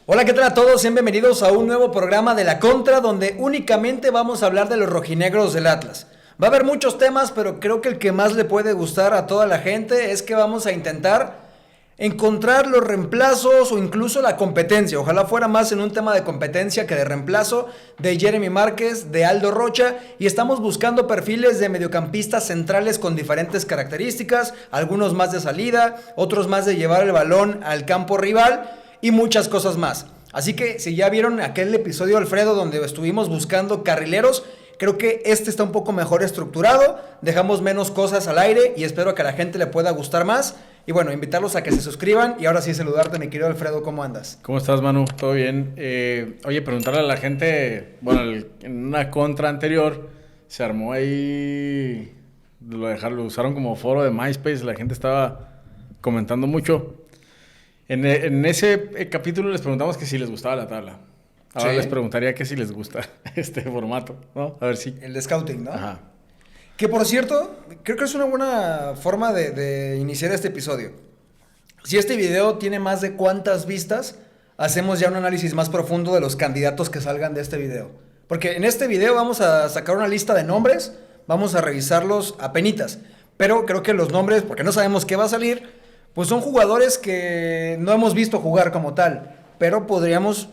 Hola, ¿qué tal a todos? Sean bienvenidos a un nuevo programa de La Contra, donde únicamente vamos a hablar de los rojinegros del Atlas. Va a haber muchos temas, pero creo que el que más le puede gustar a toda la gente es que vamos a intentar encontrar los reemplazos o incluso la competencia. Ojalá fuera más en un tema de competencia que de reemplazo de Jeremy Márquez, de Aldo Rocha, y estamos buscando perfiles de mediocampistas centrales con diferentes características, algunos más de salida, otros más de llevar el balón al campo rival y muchas cosas más. Así que si ya vieron aquel episodio, Alfredo, donde estuvimos buscando carrileros, creo que este está un poco mejor estructurado, dejamos menos cosas al aire y espero que a la gente le pueda gustar más. Y bueno, invitarlos a que se suscriban. Y ahora sí, saludarte, mi querido Alfredo, ¿cómo andas? ¿Cómo estás, Manu? ¿Todo bien? Oye, preguntarle a la gente, bueno, en una contra anterior se armó ahí, lo usaron como foro de MySpace, la gente estaba comentando mucho. En ese capítulo les preguntamos que si les gustaba la tabla. Ahora les preguntaría que si les gusta este formato, ¿no? A ver si... El de scouting, ¿no? Ajá. Que por cierto, creo que es una buena forma de iniciar este episodio. Si este video tiene más de cuántas vistas, hacemos ya un análisis más profundo de los candidatos que salgan de este video. Porque en este video vamos a sacar una lista de nombres, vamos a revisarlos apenitas. Pero creo que los nombres, porque no sabemos qué va a salir, pues son jugadores que no hemos visto jugar como tal. Pero podríamos,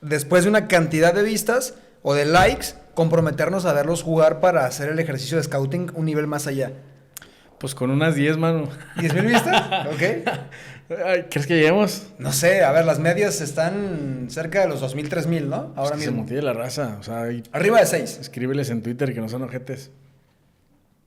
después de una cantidad de vistas o de likes, comprometernos a verlos jugar para hacer el ejercicio de scouting un nivel más allá. Pues con unas 10, Manu. ¿10,000 vistas? Ok. ¿Crees que lleguemos? No sé, a ver, las medias están cerca de los 2,000, 3,000, ¿no? Ahora mismo. Se motive la raza. O sea, arriba de 6. Escríbeles en Twitter que no son ojetes.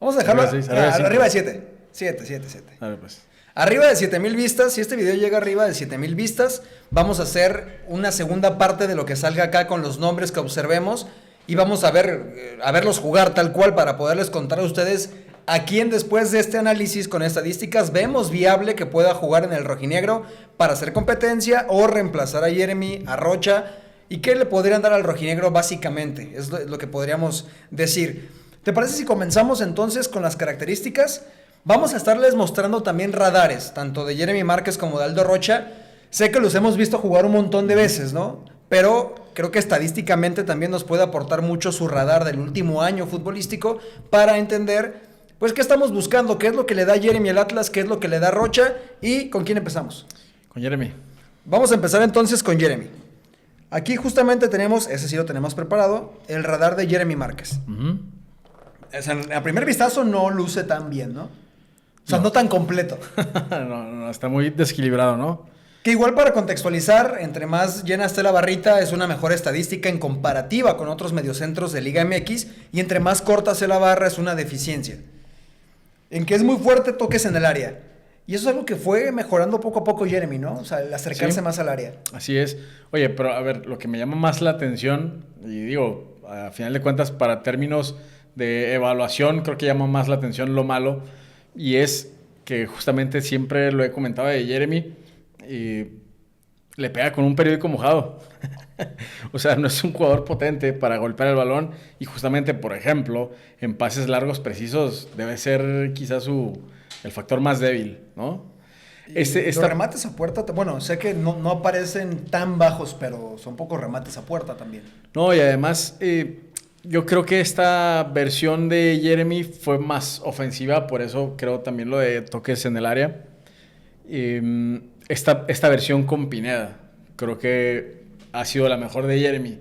Vamos a dejarlo arriba de 7. 7. A ver, pues. Arriba de 7,000 vistas, si este video llega arriba de 7,000 vistas, vamos a hacer una segunda parte de lo que salga acá con los nombres que observemos y vamos a verlos jugar tal cual para poderles contar a ustedes a quién después de este análisis con estadísticas vemos viable que pueda jugar en el rojinegro para hacer competencia o reemplazar a Jeremy, a Rocha y qué le podrían dar al rojinegro básicamente, es lo que podríamos decir. ¿Te parece si comenzamos entonces con las características? Vamos a estarles mostrando también radares, tanto de Jeremy Márquez como de Aldo Rocha. Sé que los hemos visto jugar un montón de veces, ¿no? Pero creo que estadísticamente también nos puede aportar mucho su radar del último año futbolístico para entender, pues, qué estamos buscando, qué es lo que le da Jeremy al Atlas, qué es lo que le da Rocha y con quién empezamos. Con Jeremy. Vamos a empezar entonces con Jeremy. Aquí justamente tenemos, ese sí lo tenemos preparado, el radar de Jeremy Márquez. Uh-huh. O sea, a primer vistazo no luce tan bien, ¿no? O sea, no tan completo. no, está muy desequilibrado, ¿no? Que igual para contextualizar, entre más llena esté la barrita, es una mejor estadística en comparativa con otros mediocentros de Liga MX, y entre más corta sea la barra es una deficiencia. En que es muy fuerte toques en el área. Y eso es algo que fue mejorando poco a poco Jeremy, ¿no? O sea, el acercarse más al área. Así es. Oye, pero a ver, lo que me llama más la atención, y digo, a final de cuentas, para términos de evaluación, creo que llama más la atención lo malo. Y es que justamente siempre lo he comentado de Jeremy, y le pega con un periódico mojado. O sea, no es un jugador potente para golpear el balón y justamente, por ejemplo, en pases largos precisos debe ser quizás el factor más débil, ¿no? Los remates a puerta, bueno, sé que no aparecen tan bajos, pero son pocos remates a puerta también. No, y además... yo creo que esta versión de Jeremy fue más ofensiva, por eso creo también lo de toques en el área. Esta versión con Pineda, creo que ha sido la mejor de Jeremy.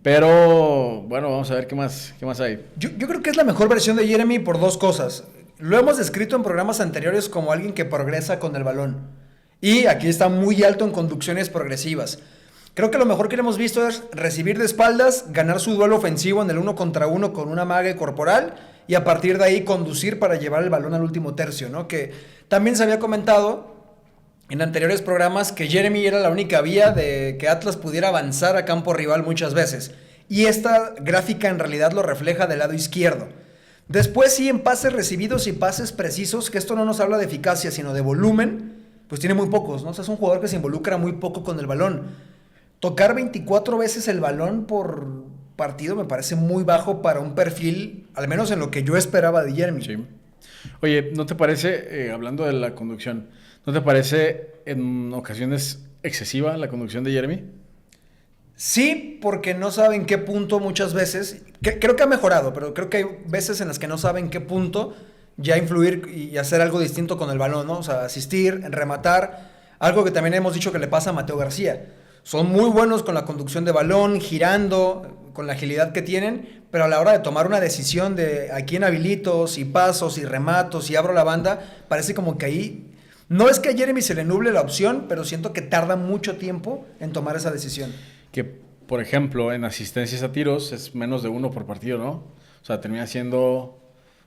Pero, bueno, vamos a ver qué más hay. Yo creo que es la mejor versión de Jeremy por dos cosas. Lo hemos descrito en programas anteriores como alguien que progresa con el balón. Y aquí está muy alto en conducciones progresivas. Creo que lo mejor que le hemos visto es recibir de espaldas, ganar su duelo ofensivo en el 1 contra 1 con una amague corporal y a partir de ahí conducir para llevar el balón al último tercio, ¿no? Que también se había comentado en anteriores programas que Jeremy era la única vía de que Atlas pudiera avanzar a campo rival muchas veces. Y esta gráfica en realidad lo refleja del lado izquierdo. Después sí, en pases recibidos y pases precisos, que esto no nos habla de eficacia sino de volumen, pues tiene muy pocos, ¿no? O sea, es un jugador que se involucra muy poco con el balón. Tocar 24 veces el balón por partido me parece muy bajo para un perfil, al menos en lo que yo esperaba de Jeremy. Sí. Oye, ¿no te parece, hablando de la conducción, ¿no te parece en ocasiones excesiva la conducción de Jeremy? Sí, porque no sabe en qué punto muchas veces, creo que ha mejorado, pero creo que hay veces en las que no sabe en qué punto ya influir y hacer algo distinto con el balón, ¿no? O sea, asistir, rematar, algo que también hemos dicho que le pasa a Mateo García. Son muy buenos con la conducción de balón, girando, con la agilidad que tienen, pero a la hora de tomar una decisión de a quién habilito, si paso, si remato, si abro la banda, parece como que ahí, no es que a Jeremy se le nuble la opción, pero siento que tarda mucho tiempo en tomar esa decisión. Que, por ejemplo, en asistencias a tiros es menos de 1 por partido, ¿no? O sea, termina siendo,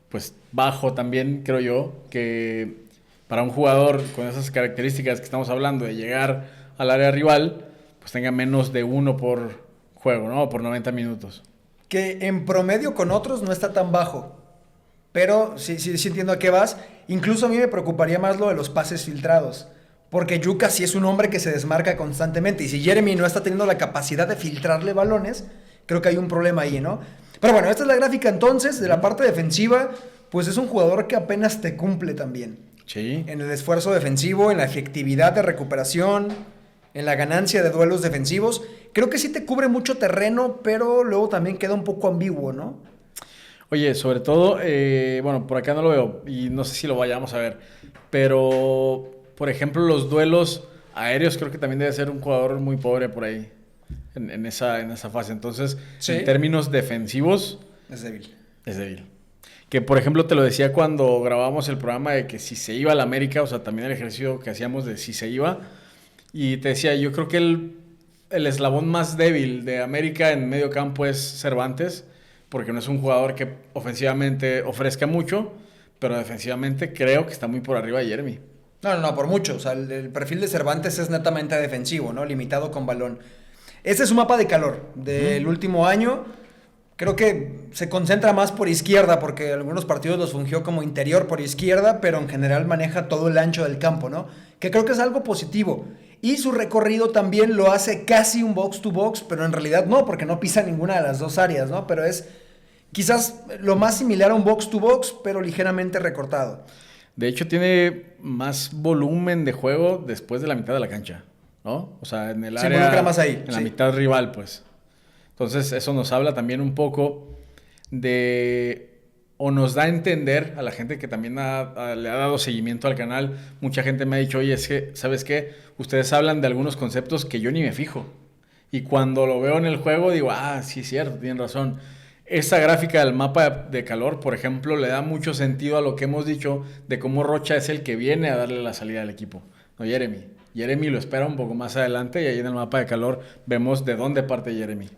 pues, bajo también, creo yo, que para un jugador con esas características que estamos hablando de llegar al área rival, pues tenga menos de 1 por juego, ¿no? Por 90 minutos. Que en promedio con otros no está tan bajo. Pero sí entiendo a qué vas. Incluso a mí me preocuparía más lo de los pases filtrados. Porque Yuka sí es un hombre que se desmarca constantemente. Y si Jeremy no está teniendo la capacidad de filtrarle balones, creo que hay un problema ahí, ¿no? Pero bueno, esta es la gráfica entonces. De la parte defensiva, pues es un jugador que apenas te cumple también. Sí. En el esfuerzo defensivo, en la efectividad de recuperación, en la ganancia de duelos defensivos. Creo que sí te cubre mucho terreno, pero luego también queda un poco ambiguo, ¿no? Oye, sobre todo, bueno, por acá no lo veo y no sé si lo vayamos a ver, pero, por ejemplo, los duelos aéreos creo que también debe ser un jugador muy pobre por ahí, en esa fase. Entonces, sí, en términos defensivos, es débil. es débil. Que, por ejemplo, te lo decía cuando grabábamos el programa de que si se iba a la América, o sea, también el ejercicio que hacíamos de si se iba, y te decía, yo creo que el eslabón más débil de América en medio campo es Cervantes, porque no es un jugador que ofensivamente ofrezca mucho, pero defensivamente creo que está muy por arriba de Jeremy. No, por mucho. O sea, el perfil de Cervantes es netamente defensivo, ¿no? Limitado con balón. Este es un mapa de calor del último año. Creo que se concentra más por izquierda, porque algunos partidos los fungió como interior por izquierda, pero en general maneja todo el ancho del campo, ¿no? Que creo que es algo positivo. Y su recorrido también lo hace casi un box to box, pero en realidad no, porque no pisa ninguna de las dos áreas, ¿no? Pero es quizás lo más similar a un box to box, pero ligeramente recortado. De hecho, tiene más volumen de juego después de la mitad de la cancha, ¿no? O sea, en el Se área... involucra más ahí, En la sí. mitad rival, pues. Entonces, eso nos habla también un poco de... O nos da a entender a la gente que también le ha dado seguimiento al canal. Mucha gente me ha dicho, oye, es que, ¿sabes qué? Ustedes hablan de algunos conceptos que yo ni me fijo. Y cuando lo veo en el juego, digo, ah, sí, es cierto, tienen razón. Esa gráfica del mapa de calor, por ejemplo, le da mucho sentido a lo que hemos dicho de cómo Rocha es el que viene a darle la salida al equipo. No, Jeremy. Jeremy lo espera un poco más adelante y ahí en el mapa de calor vemos de dónde parte Jeremy.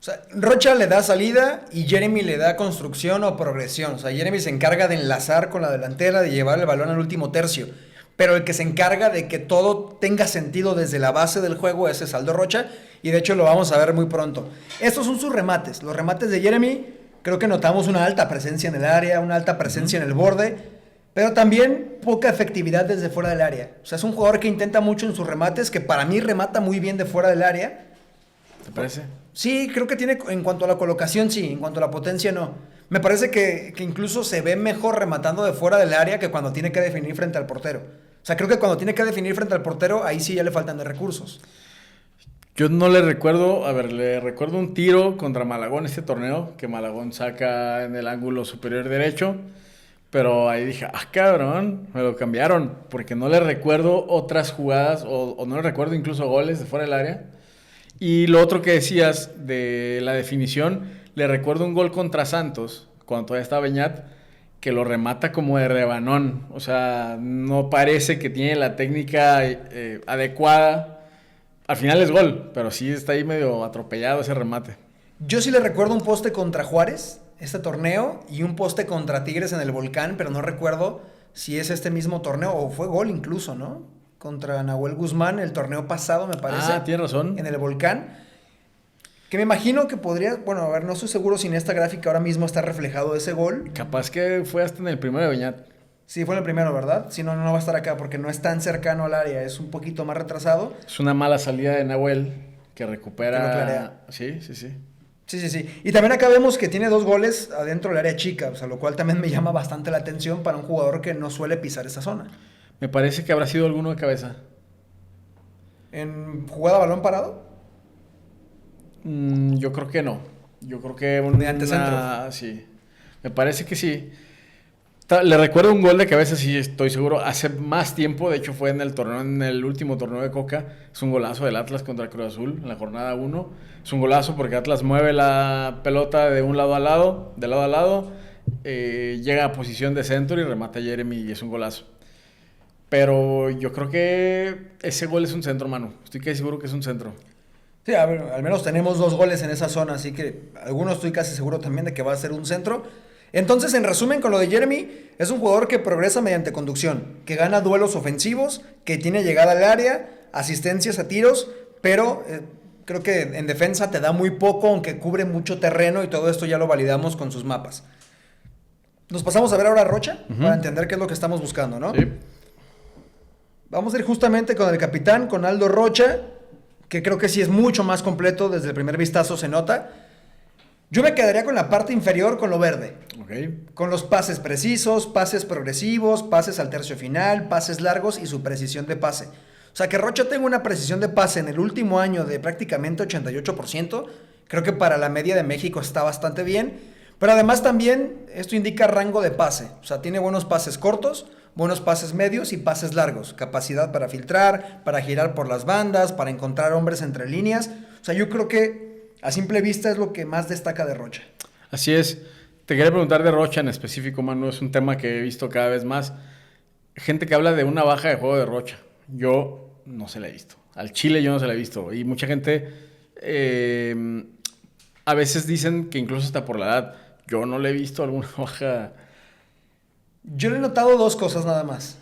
O sea, Rocha le da salida y Jeremy le da construcción o progresión. O sea, Jeremy se encarga de enlazar con la delantera, de llevar el balón al último tercio. Pero el que se encarga de que todo tenga sentido desde la base del juego es Aldo Rocha. Y de hecho lo vamos a ver muy pronto. Estos son sus remates. Los remates de Jeremy, creo que notamos una alta presencia en el área, una alta presencia en el borde. Pero también poca efectividad desde fuera del área. O sea, es un jugador que intenta mucho en sus remates, que para mí remata muy bien de fuera del área. ¿Te parece? Sí, creo que tiene, en cuanto a la colocación, sí, en cuanto a la potencia, no. Me parece que incluso se ve mejor rematando de fuera del área que cuando tiene que definir frente al portero. O sea, creo que cuando tiene que definir frente al portero, ahí sí ya le faltan de recursos. Yo no le recuerdo, a ver, le recuerdo un tiro contra Malagón este torneo, que Malagón saca en el ángulo superior derecho, pero ahí dije, ah, cabrón, me lo cambiaron, porque no le recuerdo otras jugadas, o no le recuerdo incluso goles de fuera del área. Y lo otro que decías de la definición, le recuerdo un gol contra Santos, cuando todavía estaba Beñat, que lo remata como de rebanón. O sea, no parece que tiene la técnica adecuada. Al final es gol, pero sí está ahí medio atropellado ese remate. Yo sí le recuerdo un poste contra Juárez, este torneo, y un poste contra Tigres en el Volcán, pero no recuerdo si es este mismo torneo o fue gol incluso, ¿no? Contra Nahuel Guzmán, el torneo pasado, me parece. Ah, tienes razón. En el Volcán. Que me imagino que podría, bueno, a ver, no estoy seguro si en esta gráfica ahora mismo está reflejado ese gol. Capaz que fue hasta en el primero de Beñat. Sí, fue en el primero, ¿verdad? Si no, no va a estar acá porque no es tan cercano al área, es un poquito más retrasado. Es una mala salida de Nahuel que recupera. Que lo clarea. Sí, sí, sí. Sí. Y también acá vemos que tiene 2 goles adentro del área chica, o sea, lo cual también me llama bastante la atención para un jugador que no suele pisar esa zona. Me parece que habrá sido alguno de cabeza. en jugada a balón parado? Yo creo que no. Yo creo que Mediante centro. Sí. Me parece que sí. Le recuerdo un gol de cabeza, sí, estoy seguro. Hace más tiempo, de hecho fue en el torneo, en el último torneo de Coca. Es un golazo del Atlas contra Cruz Azul en la jornada 1. Es un golazo porque Atlas mueve la pelota de un lado a lado, de lado a lado. Llega a posición de centro y remata a Jeremy y es un golazo. Pero yo creo que ese gol es un centro, mano. Estoy casi seguro que es un centro. Sí, a ver, al menos tenemos 2 goles en esa zona, así que algunos estoy casi seguro también de que va a ser un centro. Entonces, en resumen, con lo de Jeremy, es un jugador que progresa mediante conducción, que gana duelos ofensivos, que tiene llegada al área, asistencias a tiros, pero creo que en defensa te da muy poco, aunque cubre mucho terreno y todo esto ya lo validamos con sus mapas. Nos pasamos a ver ahora a Rocha, para entender qué es lo que estamos buscando, ¿no? Sí. Vamos a ir justamente con el capitán, con Aldo Rocha, que creo que sí es mucho más completo, desde el primer vistazo se nota. Yo me quedaría con la parte inferior, con lo verde. Okay. Con los pases precisos, pases progresivos, pases al tercio final, pases largos y su precisión de pase. O sea, que Rocha tenga una precisión de pase en el último año de prácticamente 88%, creo que para la media de México está bastante bien. Pero además también esto indica rango de pase. O sea, tiene buenos pases cortos, buenos pases medios y pases largos. Capacidad para filtrar, para girar por las bandas, para encontrar hombres entre líneas. O sea, yo creo que a simple vista es lo que más destaca de Rocha. Así es. Te quería preguntar de Rocha en específico, Manu. Es un tema que he visto cada vez más. Gente que habla de una baja de juego de Rocha. Yo no se la he visto. Al Chile yo no se la he visto. Y mucha gente a veces dicen que incluso hasta por la edad. Yo no le he visto alguna baja. Yo le he notado 2 cosas nada más.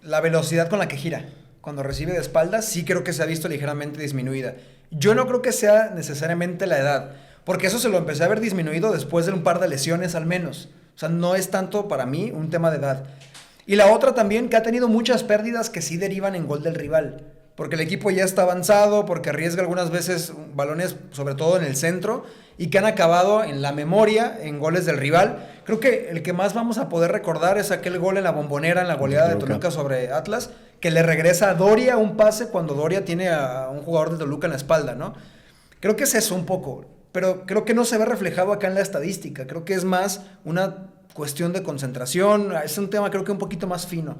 La velocidad con la que gira. Cuando recibe de espaldas, sí creo que se ha visto ligeramente disminuida. Yo no creo que sea necesariamente la edad, porque eso se lo empecé a ver disminuido después de un par de lesiones al menos. O sea, no es tanto para mí un tema de edad. Y la otra también, que ha tenido muchas pérdidas que sí derivan en gol del rival. Porque el equipo ya está avanzado, porque arriesga algunas veces balones, sobre todo en el centro, y que han acabado en la memoria, en goles del rival. Creo que el que más vamos a poder recordar es aquel gol en la Bombonera, en la goleada de Toluca sobre Atlas, que le regresa a Doria un pase cuando Doria tiene a un jugador de Toluca en la espalda, ¿no? Creo que es eso un poco, pero creo que no se ve reflejado acá en la estadística. Creo que es más una cuestión de concentración, es un tema creo que un poquito más fino.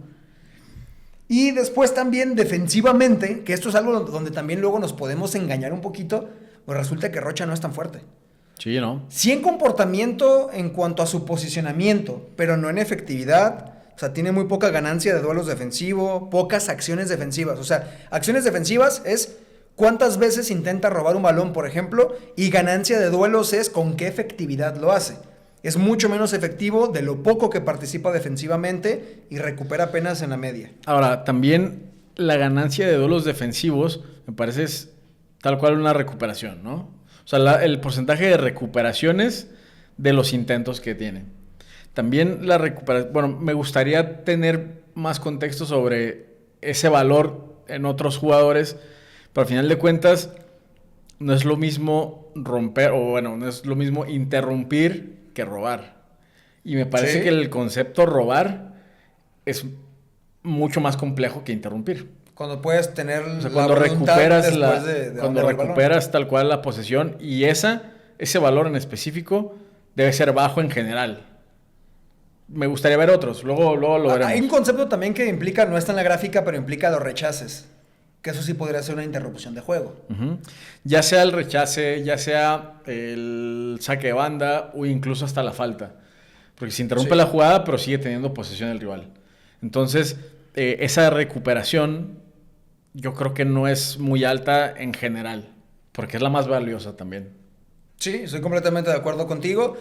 Y después también defensivamente, que esto es algo donde también luego nos podemos engañar un poquito, pues resulta que Rocha no es tan fuerte. Sí, ¿no? Sí en comportamiento en cuanto a su posicionamiento, pero no en efectividad. O sea, tiene muy poca ganancia de duelos defensivos, pocas acciones defensivas. O sea, acciones defensivas es cuántas veces intenta robar un balón, por ejemplo, y ganancia de duelos es con qué efectividad lo hace. Es mucho menos efectivo de lo poco que participa defensivamente y recupera apenas en la media. Ahora, también la ganancia de duelos defensivos me parece es tal cual una recuperación, ¿no? O sea, el porcentaje de recuperaciones de los intentos que tiene. También la recuperación... Bueno, me gustaría tener más contexto sobre ese valor en otros jugadores, pero al final de cuentas no es lo mismo romper, o bueno, no es lo mismo interrumpir que robar. Y me parece que el concepto robar es mucho más complejo que interrumpir. Cuando puedes tener o sea, cuando recuperas cuando recuperas balón. Tal cual la posesión y ese valor en específico debe ser bajo en general. Me gustaría ver otros, luego lo veremos. Hay un concepto también que implica, no está en la gráfica, pero implica los rechaces. Que eso sí podría ser una interrupción de juego. Uh-huh. Ya sea el rechace, ya sea el saque de banda o incluso hasta la falta. Porque se interrumpe la jugada, pero sigue teniendo posesión el rival. Entonces, esa recuperación yo creo que no es muy alta en general, porque es la más valiosa también. Sí, estoy completamente de acuerdo contigo.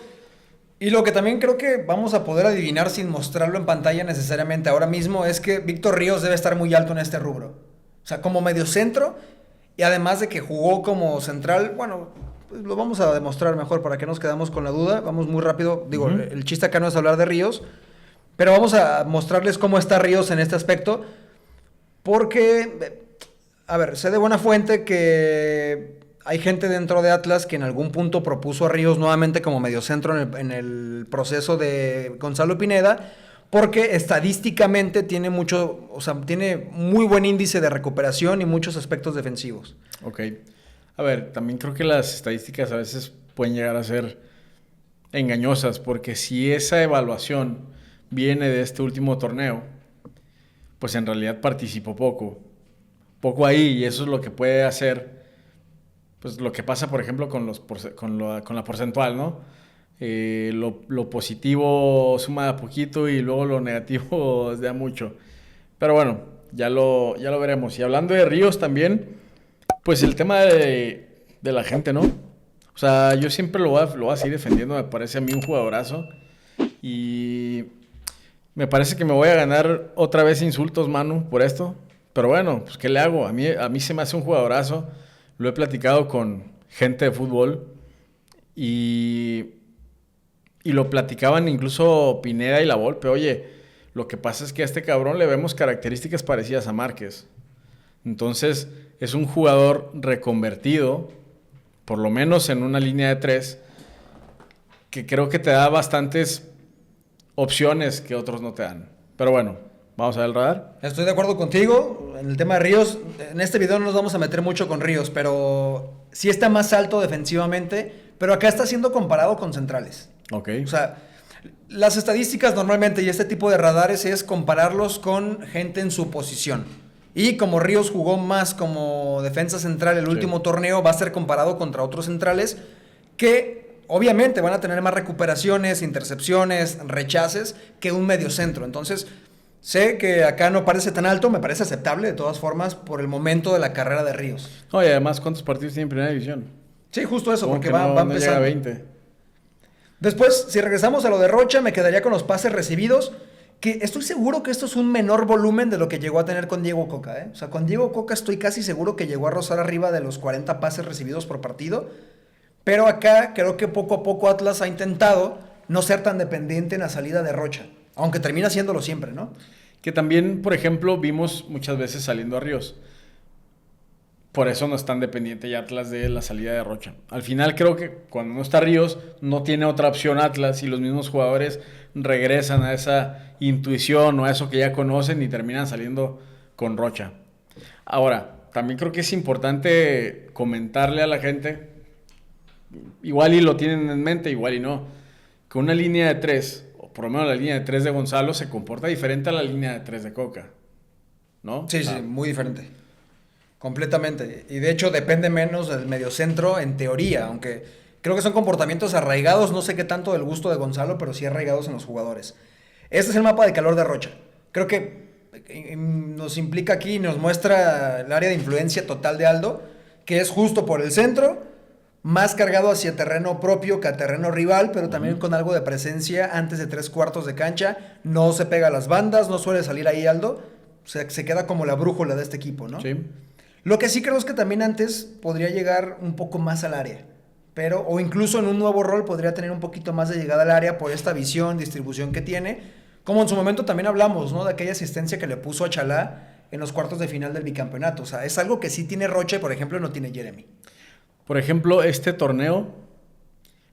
Y lo que también creo que vamos a poder adivinar sin mostrarlo en pantalla necesariamente ahora mismo es que Víctor Ríos debe estar muy alto en este rubro. O sea, como mediocentro, y además de que jugó como central, bueno, pues lo vamos a demostrar mejor para que nos quedamos con la duda. Vamos muy rápido, digo, el chiste acá no es hablar de Ríos, pero vamos a mostrarles cómo está Ríos en este aspecto, porque, a ver, sé de buena fuente que hay gente dentro de Atlas que en algún punto propuso a Ríos nuevamente como mediocentro en el proceso de Gonzalo Pineda, porque estadísticamente tiene tiene muy buen índice de recuperación y muchos aspectos defensivos. Ok. A ver, también creo que las estadísticas a veces pueden llegar a ser engañosas, porque si esa evaluación viene de este último torneo, pues en realidad participó poco ahí, y eso es lo que puede hacer, pues lo que pasa, por ejemplo, con la porcentual, ¿no? Lo positivo suma de poquito y luego lo negativo es de a mucho. Pero bueno, ya lo veremos. Y hablando de Ríos también, pues el tema de la gente, ¿no? O sea, yo siempre lo voy a seguir defendiendo, me parece a mí un jugadorazo. Y me parece que me voy a ganar otra vez insultos, Manu, por esto. Pero bueno, pues ¿qué le hago? A mí se me hace un jugadorazo. Lo he platicado con gente de fútbol y lo platicaban incluso Pineda y La Volpe. Oye, lo que pasa es que a este cabrón le vemos características parecidas a Márquez. Entonces, es un jugador reconvertido, por lo menos en una línea de 3, que creo que te da bastantes opciones que otros no te dan. Pero bueno, vamos a ver el radar. Estoy de acuerdo contigo en el tema de Ríos. En este video no nos vamos a meter mucho con Ríos, pero sí está más alto defensivamente, pero acá está siendo comparado con centrales. Ok. O sea, las estadísticas normalmente y este tipo de radares es compararlos con gente en su posición. Y como Ríos jugó más como defensa central el último torneo, va a ser comparado contra otros centrales que obviamente van a tener más recuperaciones, intercepciones, rechaces que un mediocentro. Entonces, sé que acá no parece tan alto, me parece aceptable de todas formas por el momento de la carrera de Ríos. Oye, además, ¿cuántos partidos tiene en primera división? Sí, justo eso, Como porque que va no empezando. llega a 20. Después, si regresamos a lo de Rocha, me quedaría con los pases recibidos, que estoy seguro que esto es un menor volumen de lo que llegó a tener con Diego Coca, ¿eh? O sea, con Diego Coca estoy casi seguro que llegó a rozar arriba de los 40 pases recibidos por partido, pero acá creo que poco a poco Atlas ha intentado no ser tan dependiente en la salida de Rocha, aunque termina siéndolo siempre, ¿no? Que también, por ejemplo, vimos muchas veces saliendo a Ríos. Por eso no es tan dependiente ya Atlas de la salida de Rocha. Al final creo que cuando no está Ríos, no tiene otra opción Atlas y los mismos jugadores regresan a esa intuición o a eso que ya conocen y terminan saliendo con Rocha. Ahora, también creo que es importante comentarle a la gente, igual y lo tienen en mente, igual y no, que una línea de 3, o por lo menos la línea de 3 de Gonzalo, se comporta diferente a la línea de 3 de Coca, ¿no? Sí, sí, muy diferente. Completamente. Y de hecho depende menos del mediocentro en teoría, aunque creo que son comportamientos arraigados, no sé qué tanto del gusto de Gonzalo, pero sí arraigados en los jugadores. Este es el mapa de calor de Rocha. Creo que nos implica aquí, nos muestra el área de influencia total de Aldo, que es justo por el centro, más cargado hacia terreno propio que a terreno rival, pero también con algo de presencia antes de 3/4 de cancha. No se pega a las bandas, no suele salir ahí Aldo. O sea, se queda como la brújula de este equipo, ¿no? Sí. Lo que sí creo es que también antes podría llegar un poco más al área, pero o incluso en un nuevo rol podría tener un poquito más de llegada al área por esta visión, distribución que tiene, como en su momento también hablamos, ¿no? De aquella asistencia que le puso a Chalá en los cuartos de final del bicampeonato. O sea, es algo que sí tiene Rocha y, por ejemplo, no tiene Jeremy. Por ejemplo, este torneo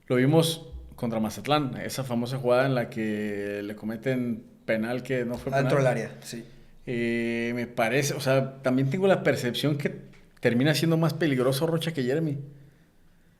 lo vimos contra Mazatlán, esa famosa jugada en la que le cometen penal que no fue penal. Dentro del área, sí. Me parece, o sea, también tengo la percepción que termina siendo más peligroso Rocha que Jeremy.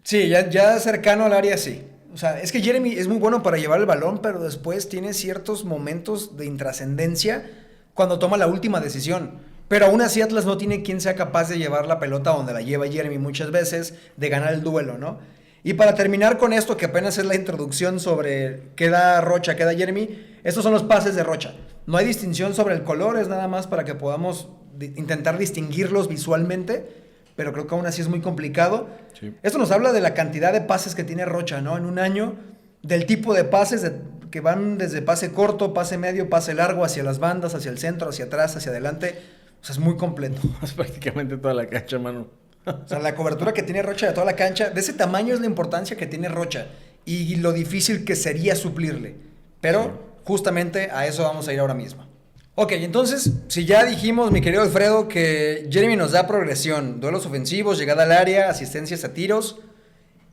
Sí, ya cercano al área, sí. O sea, es que Jeremy es muy bueno para llevar el balón, pero después tiene ciertos momentos de intrascendencia cuando toma la última decisión. Pero aún así Atlas no tiene quien sea capaz de llevar la pelota donde la lleva Jeremy muchas veces, de ganar el duelo, ¿no? Y para terminar con esto, que apenas es la introducción sobre qué da Rocha, qué da Jeremy, estos son los pases de Rocha. No hay distinción sobre el color, es nada más para que podamos intentar distinguirlos visualmente, pero creo que aún así es muy complicado. Sí. Esto nos habla de la cantidad de pases que tiene Rocha, ¿no? En un año, del tipo de pases que van desde pase corto, pase medio, pase largo, hacia las bandas, hacia el centro, hacia atrás, hacia adelante. O sea, es muy completo. Es prácticamente toda la cancha, mano. O sea, la cobertura que tiene Rocha de toda la cancha, de ese tamaño es la importancia que tiene Rocha y lo difícil que sería suplirle. Pero sí, justamente a eso vamos a ir ahora mismo. Ok, entonces, si ya dijimos, mi querido Alfredo, que Jeremy nos da progresión, duelos ofensivos, llegada al área, asistencias a tiros,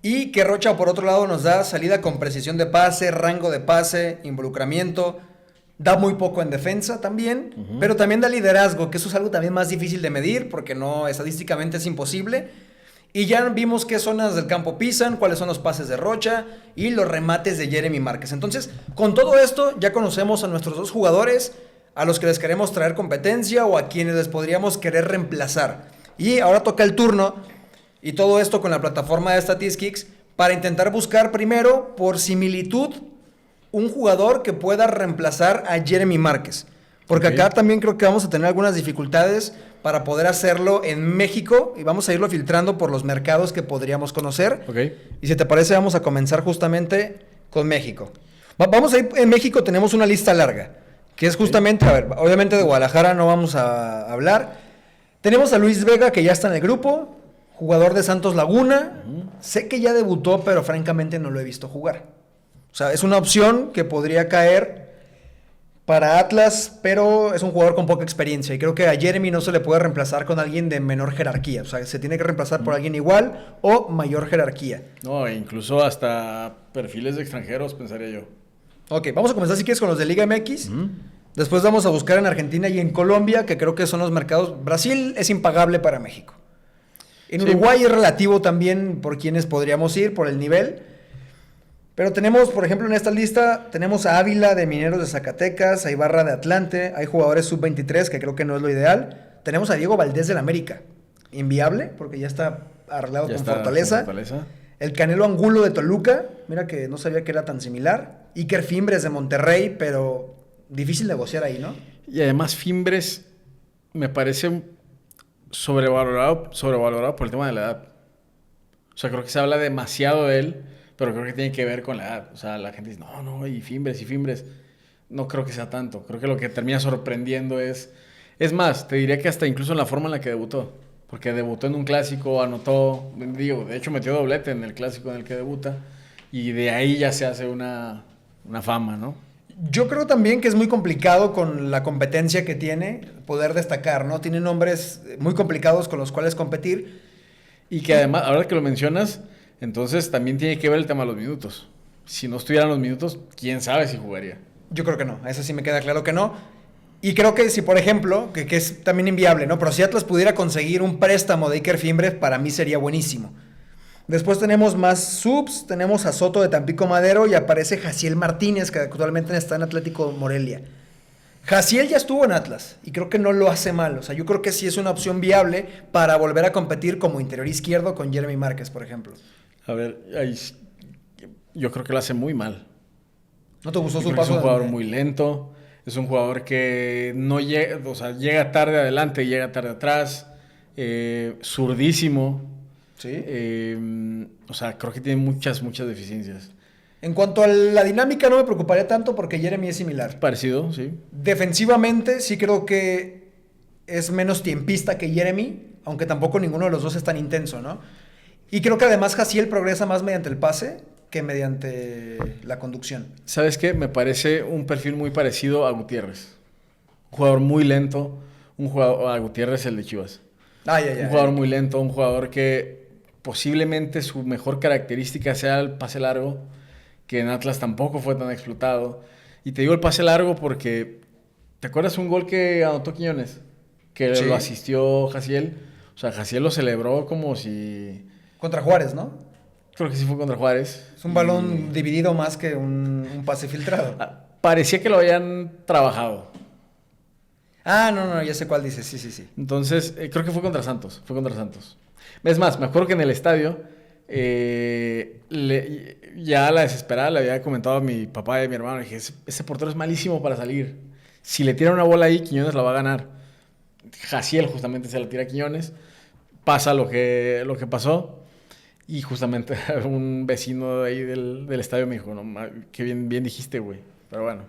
y que Rocha, por otro lado, nos da salida con precisión de pase, rango de pase, involucramiento, Da muy poco en defensa también, pero también da liderazgo, que eso es algo también más difícil de medir, porque no, estadísticamente es imposible. Y ya vimos qué zonas del campo pisan, cuáles son los pases de Rocha y los remates de Jeremy Márquez. Entonces, con todo esto, ya conocemos a nuestros dos jugadores, a los que les queremos traer competencia o a quienes les podríamos querer reemplazar. Y ahora toca el turno, y todo esto con la plataforma de Statistics, para intentar buscar primero, por similitud, un jugador que pueda reemplazar a Jeremy Márquez. Porque acá también creo que vamos a tener algunas dificultades para poder hacerlo en México, y vamos a irlo filtrando por los mercados que podríamos conocer. Y si te parece, vamos a comenzar justamente con México. Vamos a ir, en México tenemos una lista larga, que es justamente, a ver, obviamente de Guadalajara no vamos a hablar. Tenemos a Luis Vega, que ya está en el grupo, jugador de Santos Laguna. Sé que ya debutó, pero francamente no lo he visto jugar. O sea, es una opción que podría caer para Atlas, pero es un jugador con poca experiencia. Y creo que a Jeremy no se le puede reemplazar con alguien de menor jerarquía. O sea, se tiene que reemplazar por alguien igual o mayor jerarquía. No, incluso hasta perfiles de extranjeros, pensaría yo. Ok, vamos a comenzar si quieres con los de Liga MX. Después vamos a buscar en Argentina y en Colombia, que creo que son los mercados. Brasil es impagable para México. En Uruguay es relativo también por quienes podríamos ir, por el nivel. Pero tenemos, por ejemplo, en esta lista, tenemos a Ávila de Mineros de Zacatecas, a Ibarra de Atlante, hay jugadores sub-23, que creo que no es lo ideal. Tenemos a Diego Valdés del América, inviable, porque ya está arreglado con Fortaleza. El Canelo Angulo de Toluca, mira que no sabía que era tan similar. Iker Fimbres de Monterrey, pero difícil negociar ahí, ¿no? Y además Fimbres me parece sobrevalorado por el tema de la edad. O sea, creo que se habla demasiado de él, pero creo que tiene que ver con la edad. O sea, la gente dice, no, y Fimbres. No creo que sea tanto. Creo que lo que termina sorprendiendo es... Es más, te diría que hasta incluso en la forma en la que debutó. Porque debutó en un clásico, anotó... Digo, de hecho metió doblete en el clásico en el que debuta. Y de ahí ya se hace una fama, ¿no? Yo creo también que es muy complicado con la competencia que tiene poder destacar, ¿no? Tiene nombres muy complicados con los cuales competir. Y que además, ahora que lo mencionas, entonces también tiene que ver el tema de los minutos. Si no estuvieran los minutos, quién sabe si jugaría. Yo creo que no, eso sí me queda claro que no. Y creo que si, por ejemplo, que es también inviable, ¿no? Pero si Atlas pudiera conseguir un préstamo de Iker Fimbres, para mí sería buenísimo. Después tenemos más subs, tenemos a Soto de Tampico Madero y aparece Jaciel Martínez, que actualmente está en Atlético Morelia. Jaciel ya estuvo en Atlas y creo que no lo hace mal. O sea, yo creo que sí es una opción viable para volver a competir como interior izquierdo con Jeremy Márquez, por ejemplo. A ver, yo creo que lo hace muy mal. ¿No te gustó su paso? Es un jugador de... muy lento, es un jugador que no llega, o sea, llega tarde adelante, llega tarde atrás, zurdísimo. Sí. O sea, creo que tiene muchas deficiencias. En cuanto a la dinámica, no me preocuparía tanto porque Jeremy es similar. Parecido, sí. Defensivamente, sí creo que es menos tiempista que Jeremy, aunque tampoco ninguno de los dos es tan intenso, ¿no? Y creo que además Jaciel progresa más mediante el pase que mediante la conducción. ¿Sabes qué? Me parece un perfil muy parecido a Gutiérrez. Un jugador muy lento, a Gutiérrez, el de Chivas. Un jugador muy lento, un jugador que posiblemente su mejor característica sea el pase largo, que en Atlas tampoco fue tan explotado. Y te digo el pase largo porque, ¿te acuerdas un gol que anotó Quiñones? Que lo asistió Jaciel. O sea, Jaciel lo celebró como si... Contra Juárez, ¿no? Creo que sí fue contra Juárez. Es un balón dividido más que un pase filtrado. Parecía que lo habían trabajado. No, ya sé cuál dices, sí. Entonces, creo que fue contra Santos. Es más, me acuerdo que en el estadio, ya a la desesperada le había comentado a mi papá y a mi hermano, dije, ese portero es malísimo para salir. Si le tiran una bola ahí, Quiñones la va a ganar. Jaciel justamente se la tira a Quiñones. Pasa lo que pasó. Y justamente un vecino de ahí del estadio me dijo, no, qué bien dijiste, güey. Pero bueno.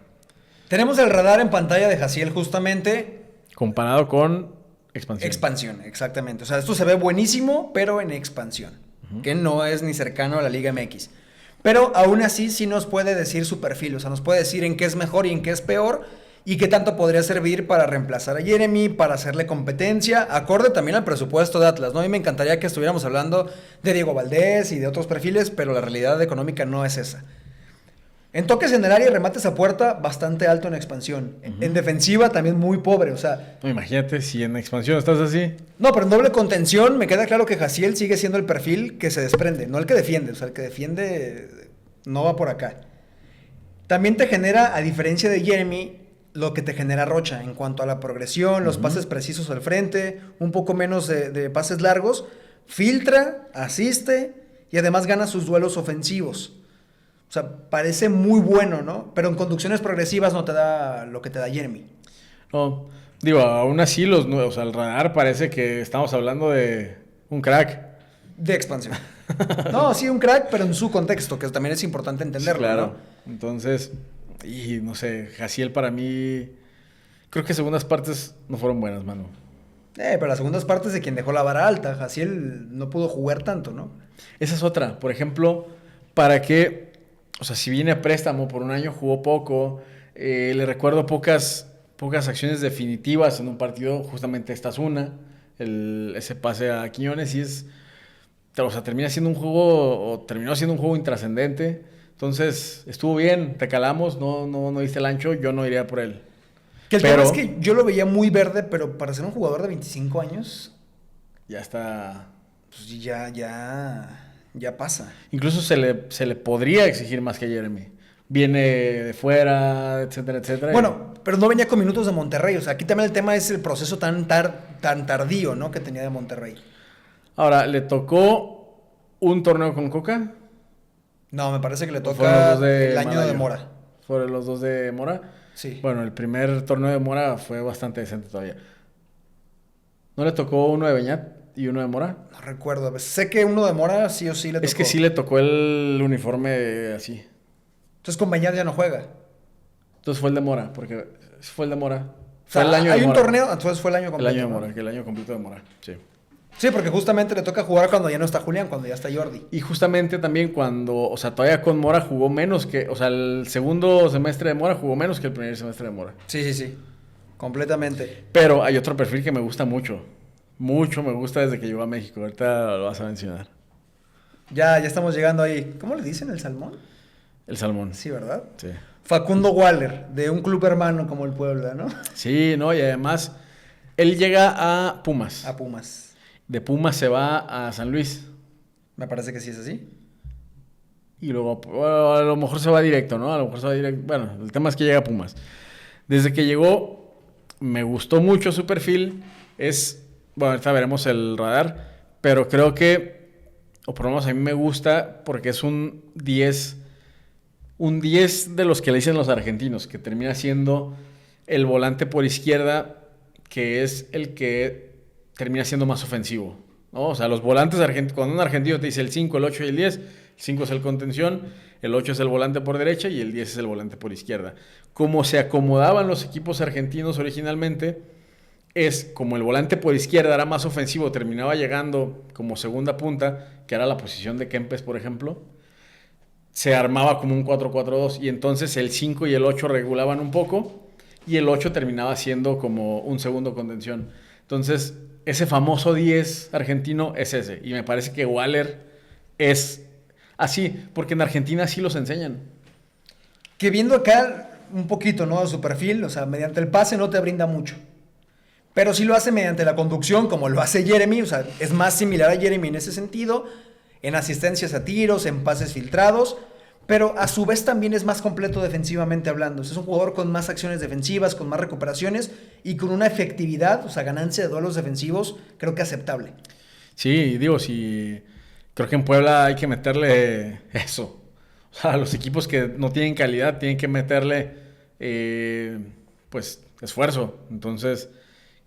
Tenemos el radar en pantalla de Jaciel justamente. Comparado con expansión. Expansión, exactamente. O sea, esto se ve buenísimo, pero en expansión. Que no es ni cercano a la Liga MX. Pero aún así sí nos puede decir su perfil. O sea, nos puede decir en qué es mejor y en qué es peor. Y qué tanto podría servir para reemplazar a Jeremy, para hacerle competencia, acorde también al presupuesto de Atlas, ¿no? A mí me encantaría que estuviéramos hablando de Diego Valdés y de otros perfiles, pero la realidad económica no es esa. En toques en el área y remates a puerta, bastante alto en expansión. En defensiva también muy pobre, o sea... No, imagínate si en expansión estás así. No, pero en doble contención me queda claro que Jaciel sigue siendo el perfil que se desprende, no el que defiende. O sea, el que defiende no va por acá. También te genera, a diferencia de Jeremy, lo que te genera Rocha en cuanto a la progresión, los pases precisos al frente, un poco menos de pases largos, filtra, asiste y además gana sus duelos ofensivos. O sea, parece muy bueno, ¿no? Pero en conducciones progresivas no te da lo que te da Jeremy. No, digo, aún así los nuevos, al radar parece que estamos hablando de un crack. De expansión. No, sí, un crack, pero en su contexto, que también es importante entenderlo, Sí, claro. ¿no? Entonces, y no sé, Jaciel para mí, creo que segundas partes no fueron buenas, mano. Pero las segundas partes de quien dejó la vara alta, Jaciel no pudo jugar tanto, ¿no? Esa es otra. Por ejemplo, ¿para qué? O sea, si viene a préstamo por un año, jugó poco. Le recuerdo pocas acciones definitivas en un partido. Justamente esta es una. Ese pase a Quiñones y es... O sea, termina siendo un juego... O terminó siendo un juego intrascendente. Entonces, estuvo bien. Te calamos. No diste el ancho. Yo no iría por él. Que el tema es que yo lo veía muy verde, pero para ser un jugador de 25 años... Ya está... Pues ya pasa. Incluso se le podría exigir más que a Jeremy. Viene de fuera, etcétera, etcétera. Bueno, pero no venía con minutos de Monterrey. O sea, aquí también el tema es el proceso tan tardío, ¿no? Que tenía de Monterrey. Ahora, ¿le tocó un torneo con Coca? No, me parece que le Fueron toca los dos de el año Malayo. de Mora. ¿Fueron los dos de Mora? Sí. Bueno, el primer torneo de Mora fue bastante decente todavía. ¿No le tocó uno de Beñat y uno de Mora? No recuerdo. Sé que uno de Mora sí o sí le tocó. Es que sí le tocó el uniforme así. Entonces con Beñat ya no juega. Entonces fue el de Mora, porque fue el de Mora. O sea, Fue el año hay de un Mora. torneo, entonces fue el año completo. El año de ¿no? Mora, que el año completo de Mora, sí. Sí, porque justamente le toca jugar cuando ya no está Julián, cuando ya está Jordi. Y justamente también cuando, o sea, todavía con Mora jugó menos que, o sea, el segundo semestre de Mora jugó menos que el primer semestre de Mora. Sí. Completamente. Pero hay otro perfil que me gusta mucho. Mucho me gusta desde que llegó a México. Ahorita lo vas a mencionar. Ya estamos llegando ahí. ¿Cómo le dicen el salmón? El Salmón. Sí, ¿verdad? Sí. Facundo Waller, de un club hermano como el Puebla, ¿no? Sí, no, y además él llega a Pumas. A Pumas. De Pumas se va a San Luis. Me parece que sí es así. Y luego, bueno, a lo mejor se va directo, ¿no? A lo mejor se va directo. Bueno, el tema es que llega a Pumas. Desde que llegó, me gustó mucho su perfil. Bueno, ahorita veremos el radar, pero creo que, o por lo menos a mí me gusta porque es un 10 de los que le dicen los argentinos, que termina siendo el volante por izquierda, que es el que termina siendo más ofensivo, ¿no? O sea, los volantes argentinos, cuando un argentino te dice el 5, el 8 y el 10, el 5 es el contención, el 8 es el volante por derecha y el 10 es el volante por izquierda. Como se acomodaban los equipos argentinos originalmente, es como el volante por izquierda era más ofensivo, terminaba llegando como segunda punta, que era la posición de Kempes, por ejemplo, se armaba como un 4-4-2 y entonces el 5 y el 8 regulaban un poco y el 8 terminaba siendo como un segundo contención. Entonces, ese famoso 10 argentino es ese. Y me parece que Waller es así, porque en Argentina sí los enseñan. Que viendo acá un poquito, ¿no? De su perfil, o sea, mediante el pase no te brinda mucho. Pero sí lo hace mediante la conducción, como lo hace Jeremy. O sea, es más similar a Jeremy en ese sentido. En asistencias a tiros, en pases filtrados. Pero a su vez también es más completo defensivamente hablando. O sea, es un jugador con más acciones defensivas, con más recuperaciones y con una efectividad, o sea, ganancia de duelos defensivos, creo que aceptable. Sí, digo, sí. Creo que en Puebla hay que meterle eso. O sea, los equipos que no tienen calidad tienen que meterle, pues, esfuerzo. Entonces,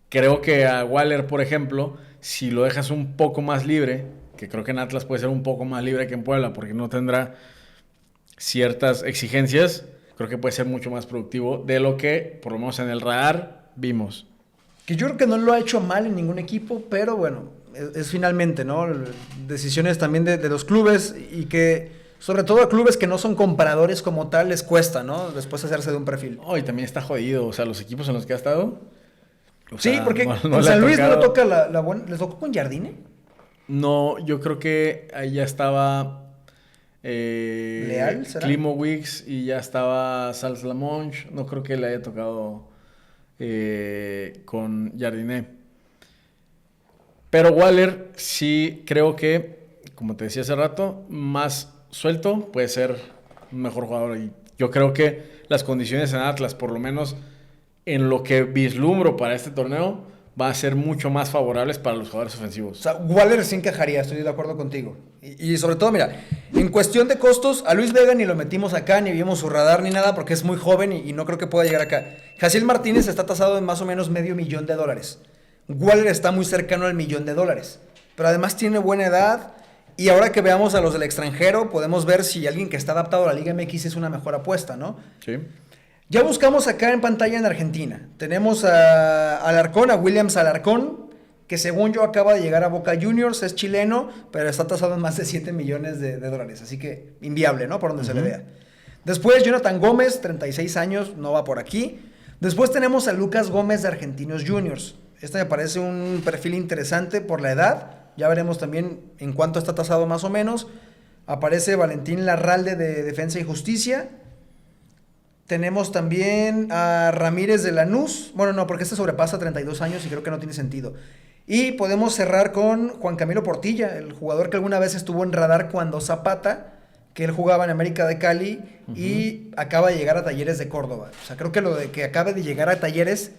creo que a Waller, por ejemplo, si lo dejas un poco más libre, que creo que en Atlas puede ser un poco más libre que en Puebla, porque no tendrá ciertas exigencias, creo que puede ser mucho más productivo de lo que, por lo menos en el radar, vimos. Que yo creo que no lo ha hecho mal en ningún equipo, pero bueno, es finalmente, ¿no? Decisiones también de los clubes y que, sobre todo a clubes que no son compradores como tal, les cuesta, ¿no? Después hacerse de un perfil. Oh, y también está jodido, o sea, los equipos en los que ha estado. Sí, porque no con le San ha Luis no tocado. le toca la buena. ¿Les tocó con Jardine? No, yo creo que ahí ya estaba ¿Leal será? Klimowicz y ya estaba Sals Lamonge. No creo que le haya tocado con Jardiné. Pero Waller sí creo que, como te decía hace rato, más suelto puede ser un mejor jugador. Y yo creo que las condiciones en Atlas, por lo menos en lo que vislumbro para este torneo, va a ser mucho más favorables para los jugadores ofensivos. O sea, Waller sí encajaría, estoy de acuerdo contigo. Y sobre todo, mira, en cuestión de costos, a Luis Vega ni lo metimos acá, ni vimos su radar ni nada, porque es muy joven y no creo que pueda llegar acá. Jaciel Martínez está tasado en más o menos $500,000. Waller está muy cercano al $1,000,000. Pero además tiene buena edad. Y ahora que veamos a los del extranjero, podemos ver si alguien que está adaptado a la Liga MX es una mejor apuesta, ¿no? Sí. Ya buscamos acá en pantalla en Argentina. Tenemos a Alarcón, a Williams Alarcón, que según yo acaba de llegar a Boca Juniors, es chileno, pero está tasado en más de $7 millones. Así que inviable, ¿no? Por donde se le vea. Después Jonathan Gómez, 36 años, no va por aquí. Después tenemos a Lucas Gómez de Argentinos Juniors. Este me parece un perfil interesante por la edad. Ya veremos también en cuánto está tasado más o menos. Aparece Valentín Larralde de Defensa y Justicia. Tenemos también a Ramírez de Lanús. Bueno, no, porque este sobrepasa 32 años y creo que no tiene sentido. Y podemos cerrar con Juan Camilo Portilla, el jugador que alguna vez estuvo en radar cuando Zapata, que él jugaba en América de Cali y acaba de llegar a Talleres de Córdoba. O sea, creo que lo de que acabe de llegar a Talleres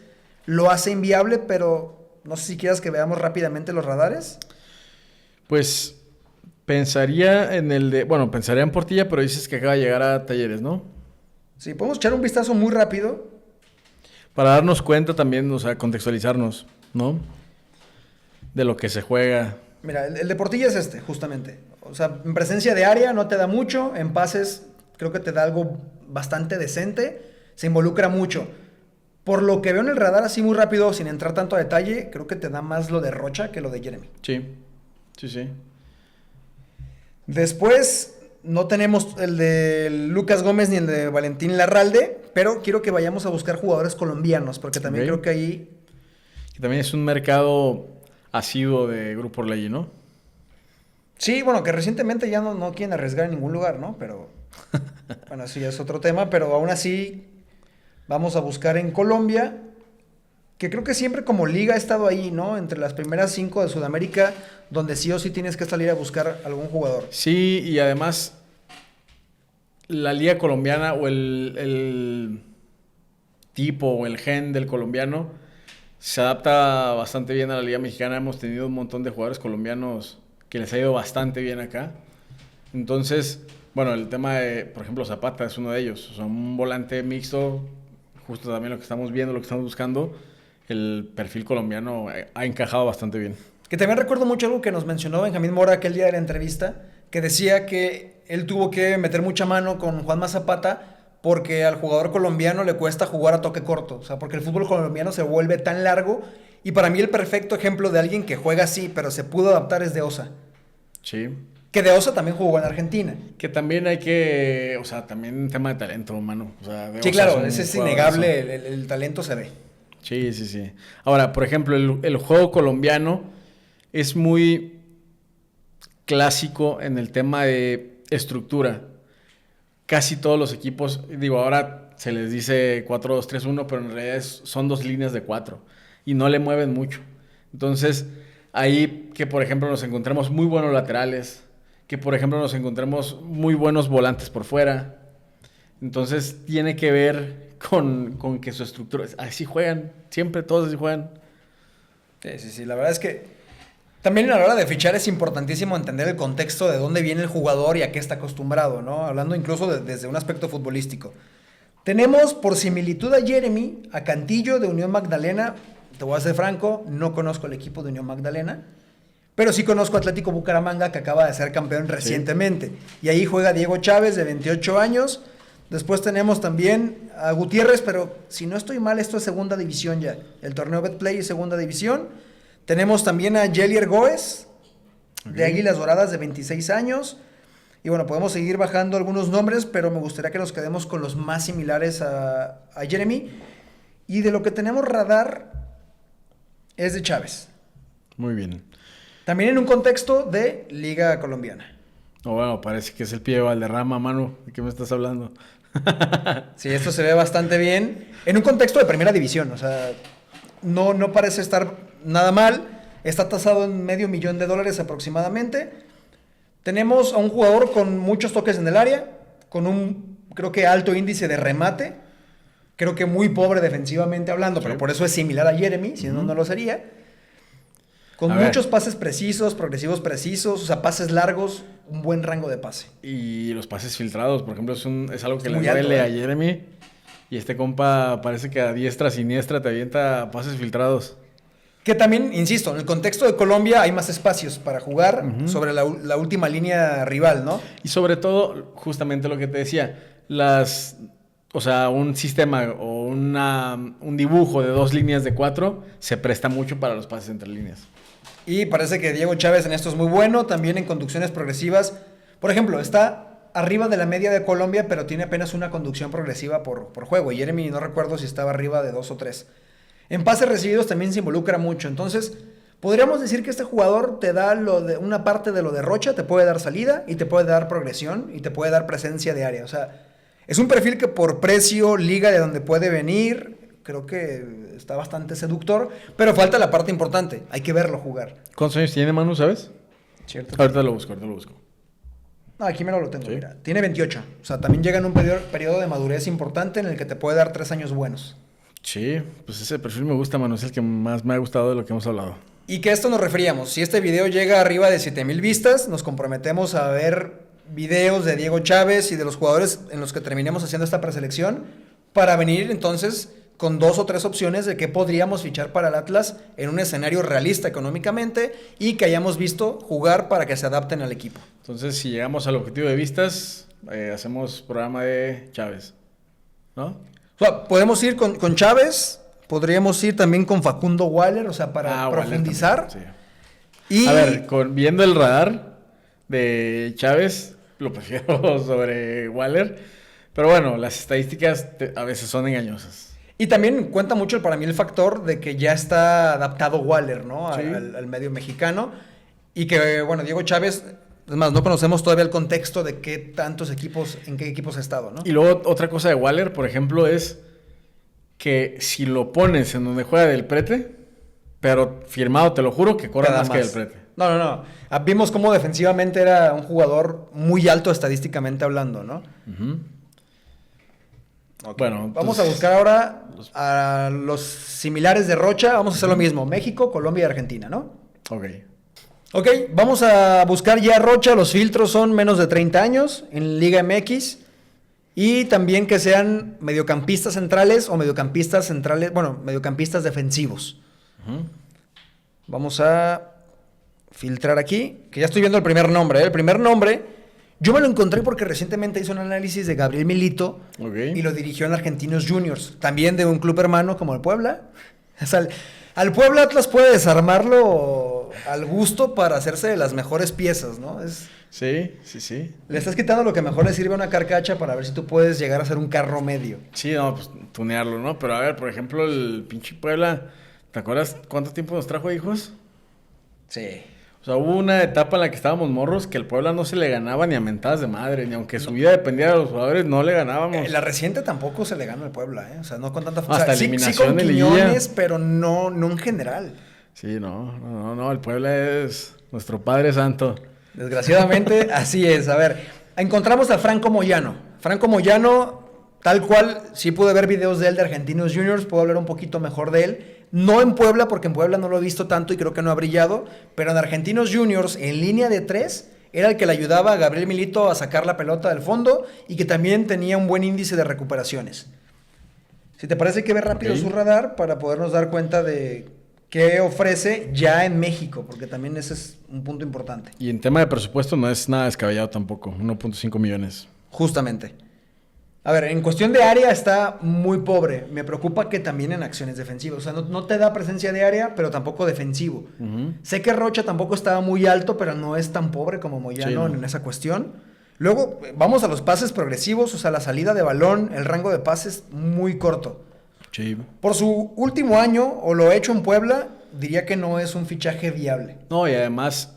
lo hace inviable, pero no sé si quieras que veamos rápidamente los radares. Pues pensaría pensaría en Portilla, pero dices que acaba de llegar a Talleres, ¿no? Sí, podemos echar un vistazo muy rápido. Para darnos cuenta también, o sea, contextualizarnos, ¿no? De lo que se juega. Mira, el de Portilla es este, justamente. O sea, en presencia de área no te da mucho, en pases creo que te da algo bastante decente, se involucra mucho. Por lo que veo en el radar así muy rápido, sin entrar tanto a detalle, creo que te da más lo de Rocha que lo de Jeremy. Sí. Después no tenemos el de Lucas Gómez ni el de Valentín Larralde, pero quiero que vayamos a buscar jugadores colombianos, porque también creo que ahí... Que también es un mercado asiduo de Grupo Orlegui, ¿no? Sí, bueno, que recientemente ya no quieren arriesgar en ningún lugar, ¿no? Pero, bueno, sí es otro tema, pero aún así vamos a buscar en Colombia, que creo que siempre como liga ha estado ahí, ¿no? Entre las primeras 5 de Sudamérica, donde sí o sí tienes que salir a buscar algún jugador. Sí, y además la liga colombiana o el tipo o el gen del colombiano se adapta bastante bien a la liga mexicana. Hemos tenido un montón de jugadores colombianos que les ha ido bastante bien acá. Entonces, bueno, el tema de, por ejemplo, Zapata es uno de ellos. O sea, un volante mixto, justo también lo que estamos viendo, lo que estamos buscando. El perfil colombiano ha encajado bastante bien. Que también recuerdo mucho algo que nos mencionó Benjamín Mora aquel día de la entrevista, que decía que él tuvo que meter mucha mano con Juanma Zapata porque al jugador colombiano le cuesta jugar a toque corto. O sea, porque el fútbol colombiano se vuelve tan largo. Y para mí el perfecto ejemplo de alguien que juega así, pero se pudo adaptar es De Osa. Sí. Que De Osa también jugó en Argentina. Que también hay que... O sea, también un tema de talento, mano. O sea, sí, claro, ese es innegable. El talento se ve. Sí. Ahora, por ejemplo, el juego colombiano es muy clásico en el tema de estructura. Casi todos los equipos, digo, ahora se les dice 4-2-3-1, pero en realidad son 2 líneas de 4 y no le mueven mucho. Entonces, ahí que por ejemplo nos encontremos muy buenos laterales, que por ejemplo nos encontremos muy buenos volantes por fuera. Entonces, tiene que ver con que su estructura... Así juegan, siempre todos así juegan. Sí, la verdad es que también a la hora de fichar es importantísimo entender el contexto de dónde viene el jugador y a qué está acostumbrado, ¿no? Hablando incluso desde un aspecto futbolístico. Tenemos por similitud a Jeremy, a Cantillo de Unión Magdalena. Te voy a ser franco, no conozco el equipo de Unión Magdalena, pero sí conozco a Atlético Bucaramanga, que acaba de ser campeón recientemente. Sí. Y ahí juega Diego Chávez, de 28 años. Después tenemos también a Gutiérrez, pero si no estoy mal, esto es segunda división ya. El torneo Betplay es segunda división. Tenemos también a Yelier Góez, de Águilas Doradas, de 26 años. Y bueno, podemos seguir bajando algunos nombres, pero me gustaría que nos quedemos con los más similares a Jeremy. Y de lo que tenemos radar es de Chávez. Muy bien. También en un contexto de Liga Colombiana. O bueno, parece que es el pie de Valderrama, Manu. ¿De qué me estás hablando? Sí, esto se ve bastante bien. En un contexto de primera división, o sea, no parece estar nada mal. Está tasado en $500,000 aproximadamente. Tenemos a un jugador con muchos toques en el área, con un, creo que, alto índice de remate. Creo que muy pobre defensivamente hablando, Sí. pero por eso es similar a Jeremy, si no, no lo sería. Con A muchos ver. pases precisos, progresivos precisos, o sea, pases largos, un buen rango de pase. Y los pases filtrados, por ejemplo, es algo que Es le muy alto, duele ¿eh? a Jeremy. Y este compa parece que a diestra, siniestra te avienta pases filtrados. Que también, insisto, en el contexto de Colombia hay más espacios para jugar sobre la última línea rival, ¿no? Y sobre todo, justamente lo que te decía, o sea, un sistema o un dibujo de 2 líneas de 4 se presta mucho para los pases entre líneas. Y parece que Diego Chávez en esto es muy bueno, también en conducciones progresivas. Por ejemplo, está arriba de la media de Colombia, pero tiene apenas una conducción progresiva por juego. Y Jeremy no recuerdo si estaba arriba de 2 o 3. En pases recibidos también se involucra mucho. Entonces, podríamos decir que este jugador te da una parte de lo de Rocha, te puede dar salida y te puede dar progresión y te puede dar presencia de área. O sea, es un perfil que por precio, liga de donde puede venir, creo que está bastante seductor, pero falta la parte importante, hay que verlo jugar. ¿Cuántos años tiene Manu, sabes? ¿Cierto? Ahorita lo busco. No, aquí me lo tengo, Sí. mira. Tiene 28, o sea, también llega en un periodo de madurez importante en el que te puede dar 3 años buenos. Sí, pues ese perfil me gusta, Manu. Es el que más me ha gustado de lo que hemos hablado. Y que a esto nos referíamos. Si este video llega arriba de 7,000 vistas, nos comprometemos a ver videos de Diego Chávez y de los jugadores en los que terminemos haciendo esta preselección para venir entonces con 2 o 3 opciones de qué podríamos fichar para el Atlas en un escenario realista económicamente y que hayamos visto jugar para que se adapten al equipo. Entonces, si llegamos al objetivo de vistas, hacemos programa de Chávez, ¿no? O sea, podemos ir con Chávez, podríamos ir también con Facundo Waller, o sea, para Waller profundizar. también, sí. Y A ver, viendo el radar de Chávez, lo prefiero sobre Waller. Pero bueno, las estadísticas a veces son engañosas. Y también cuenta mucho para mí el factor de que ya está adaptado Waller, ¿no? Sí. Al medio mexicano. Y que, bueno, Diego Chávez, es más, no conocemos todavía el contexto de en qué equipos ha estado, ¿no? Y luego otra cosa de Waller, por ejemplo, es que si lo pones en donde juega Del Prete, pero firmado, te lo juro, que corre Te da más que Del Prete. No. Vimos cómo defensivamente era un jugador muy alto estadísticamente hablando, ¿no? Ujú. Ok. Bueno, Vamos a entonces, buscar ahora a los similares de Rocha. Vamos a hacer lo mismo. México, Colombia y Argentina, ¿no? Ok. Ok, vamos a buscar ya a Rocha. Los filtros son menos de 30 años en Liga MX. Y también que sean mediocampistas centrales o mediocampistas centrales, bueno, mediocampistas defensivos. Ujú. Vamos a filtrar aquí, que ya estoy viendo el primer nombre. ¿Eh? El primer nombre, yo me lo encontré porque recientemente hice un análisis de Gabriel Milito Ok. y lo dirigió en Argentinos Juniors, también de un club hermano como el Puebla. O sea, al Puebla Atlas puede desarmarlo al gusto para hacerse de las mejores piezas, ¿no? Sí. Le estás quitando lo que mejor le sirve a una carcacha para ver si tú puedes llegar a ser un carro medio. Sí, no, pues tunearlo, ¿no? Pero a ver, por ejemplo, el pinche Puebla, ¿te acuerdas cuánto tiempo nos trajo hijos? Sí. O sea, hubo una etapa en la que estábamos morros que el Puebla no se le ganaba ni a mentadas de madre, ni aunque su vida dependiera de los jugadores, no le ganábamos. La reciente tampoco se le gana al Puebla, ¿eh? O sea, no con tanta Hasta o sea, sí eliminación con de Quiñones, liguilla. pero no en general. Sí, no, el Puebla es nuestro Padre Santo. Desgraciadamente, así es. A ver, encontramos a Franco Moyano. Franco Moyano, tal cual, sí pude ver videos de él de Argentinos Juniors, puedo hablar un poquito mejor de él. No en Puebla, porque en Puebla no lo he visto tanto y creo que no ha brillado, pero en Argentinos Juniors, en línea de 3, era el que le ayudaba a Gabriel Milito a sacar la pelota del fondo y que también tenía un buen índice de recuperaciones. Si te parece que ve rápido Ok. su radar para podernos dar cuenta de qué ofrece ya en México, porque también ese es un punto importante. Y en tema de presupuesto no es nada descabellado tampoco, 1.5 millones. Justamente. A ver, en cuestión de área está muy pobre. Me preocupa que también en acciones defensivas. O sea, no te da presencia de área, pero tampoco defensivo. Ujú. Sé que Rocha tampoco estaba muy alto, pero no es tan pobre como Moyano Sí, no. en esa cuestión. Luego, vamos a los pases progresivos, o sea, la salida de balón, el rango de pases muy corto. Sí. Por su último año, o lo hecho en Puebla, diría que no es un fichaje viable. No, y además,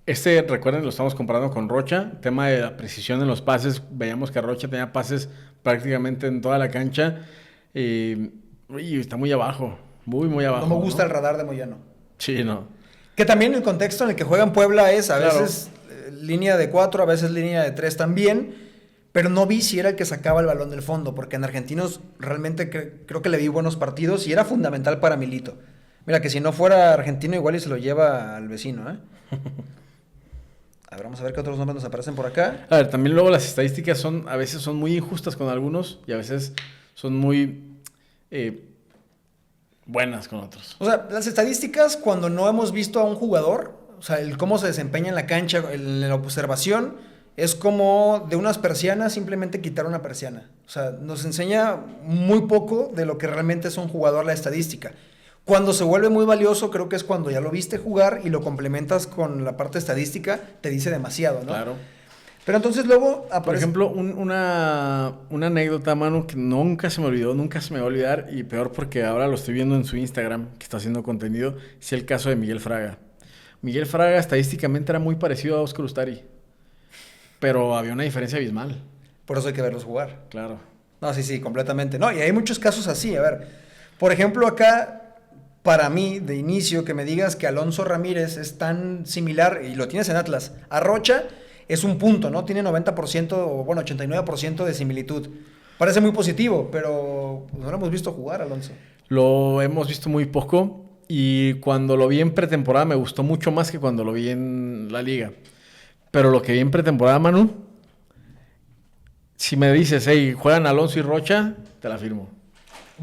Recuerden, lo estamos comparando con Rocha. Tema de la precisión en los pases. Veíamos que Rocha tenía pases prácticamente en toda la cancha. Y está muy abajo. Muy, muy abajo. No me gusta el radar de Moyano. Sí, no. Que también el contexto en el que juega en Puebla es a Claro. veces línea de 4, a veces línea de 3 también. Pero no vi si era el que sacaba el balón del fondo. Porque en Argentinos realmente creo que le vi buenos partidos y era fundamental para Milito. Mira, que si no fuera argentino igual y se lo lleva al vecino, ¿eh? A ver, vamos a ver qué otros nombres nos aparecen por acá. A ver, también luego las estadísticas a veces son muy injustas con algunos y a veces son muy buenas con otros. O sea, las estadísticas cuando no hemos visto a un jugador, o sea, el cómo se desempeña en la cancha, en la observación, es como de unas persianas simplemente quitar una persiana. O sea, nos enseña muy poco de lo que realmente es un jugador la estadística. Cuando se vuelve muy valioso, creo que es cuando ya lo viste jugar y lo complementas con la parte estadística, te dice demasiado, ¿no? Claro. Pero entonces luego aparece... Por ejemplo, una anécdota, Manu, que nunca se me olvidó, nunca se me va a olvidar, y peor porque ahora lo estoy viendo en su Instagram, que está haciendo contenido, es el caso de Miguel Fraga. Miguel Fraga estadísticamente era muy parecido a Óscar Ustari, pero había una diferencia abismal. Por eso hay que verlos jugar. Claro. No, sí, completamente. No, y hay muchos casos así. A ver, por ejemplo, acá, para mí, de inicio, que me digas que Alonso Ramírez es tan similar, y lo tienes en Atlas, a Rocha, es un punto, ¿no? Tiene 90% o, bueno, 89% de similitud. Parece muy positivo, pero pues, no lo hemos visto jugar, Alonso. Lo hemos visto muy poco, y cuando lo vi en pretemporada me gustó mucho más que cuando lo vi en la liga. Pero lo que vi en pretemporada, Manu, si me dices, hey, juegan Alonso y Rocha, te la firmo.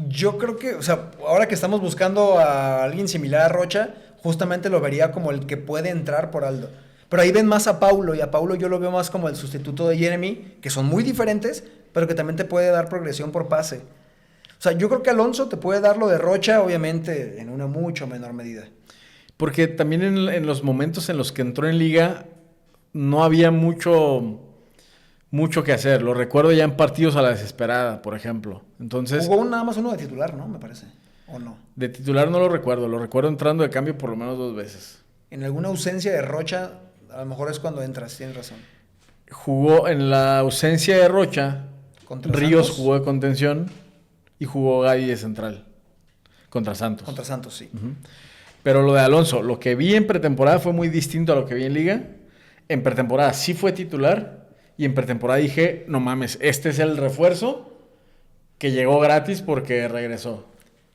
Yo creo que, o sea, ahora que estamos buscando a alguien similar a Rocha, justamente lo vería como el que puede entrar por Aldo. Pero ahí ven más a Paulo, y a Paulo yo lo veo más como el sustituto de Jeremy, que son muy diferentes, pero que también te puede dar progresión por pase. O sea, yo creo que Alonso te puede dar lo de Rocha, obviamente, en una mucho menor medida. Porque también en los momentos en los que entró en liga no había mucho que hacer. Lo recuerdo ya en partidos a la desesperada, por ejemplo. Entonces, Jugó nada más uno de titular, ¿no? Me parece. ¿O no? de titular no lo recuerdo entrando de cambio por lo menos 2 veces. En alguna ausencia de Rocha, a lo mejor es cuando entras, tienes razón. Jugó en la ausencia de Rocha, Contra Ríos Santos. jugó de contención y jugó Gadi de central. Contra Santos. Contra Santos, sí. Ujú. Pero lo de Alonso, lo que vi en pretemporada fue muy distinto a lo que vi en liga. En pretemporada sí fue titular y en pretemporada dije, no mames, este es el refuerzo que llegó gratis porque regresó.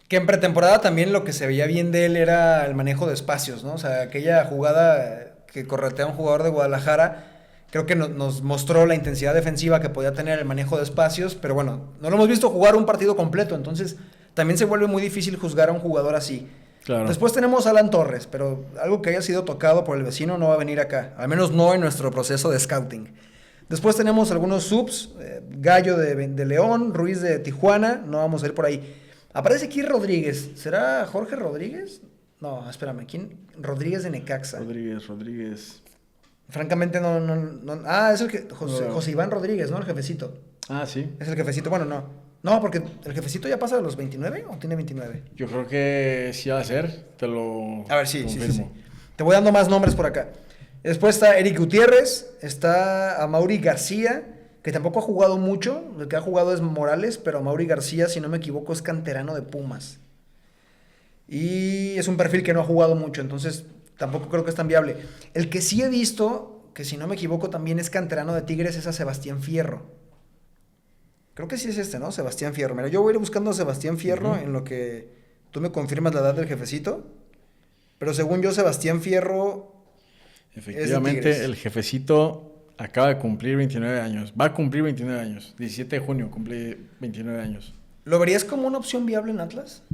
Que en pretemporada también lo que se veía bien de él era el manejo de espacios, ¿no? O sea, aquella jugada que corretea a un jugador de Guadalajara, creo que nos mostró la intensidad defensiva que podía tener el manejo de espacios, pero bueno, no lo hemos visto jugar un partido completo, entonces también se vuelve muy difícil juzgar a un jugador así. Claro. Después tenemos a Alan Torres, pero algo que haya sido tocado por el vecino no va a venir acá, al menos no en nuestro proceso de scouting. Después tenemos algunos subs, Gallo de León, Ruiz de Tijuana, no vamos a ir por ahí. Aparece aquí Rodríguez, ¿será Jorge Rodríguez? No, espérame, ¿quién? Rodríguez de Necaxa. Rodríguez. Francamente no. Ah, es el que No. José Iván Rodríguez, ¿no? El jefecito. Ah, sí. Es el jefecito, bueno, no. No, porque el jefecito ya pasa de los 29 o tiene 29. Yo creo que sí va a ser, te lo A ver, sí. confirmo. Te voy dando más nombres por acá. Después está Eric Gutiérrez, está Amaury García, que tampoco ha jugado mucho. El que ha jugado es Morales, pero Amaury García, si no me equivoco, es canterano de Pumas. Y es un perfil que no ha jugado mucho, entonces tampoco creo que es tan viable. El que sí he visto, que si no me equivoco también es canterano de Tigres, es a Sebastián Fierro. Creo que sí es este, ¿no? Sebastián Fierro. Mira, yo voy a ir buscando a Sebastián Fierro en lo que tú me confirmas la edad del jefecito. Pero según yo, Sebastián Fierro... Efectivamente, Tigres. el jefecito acaba de cumplir 29 años. Va a cumplir 29 años. 17 de junio cumple 29 años. ¿Lo verías como una opción viable en Atlas?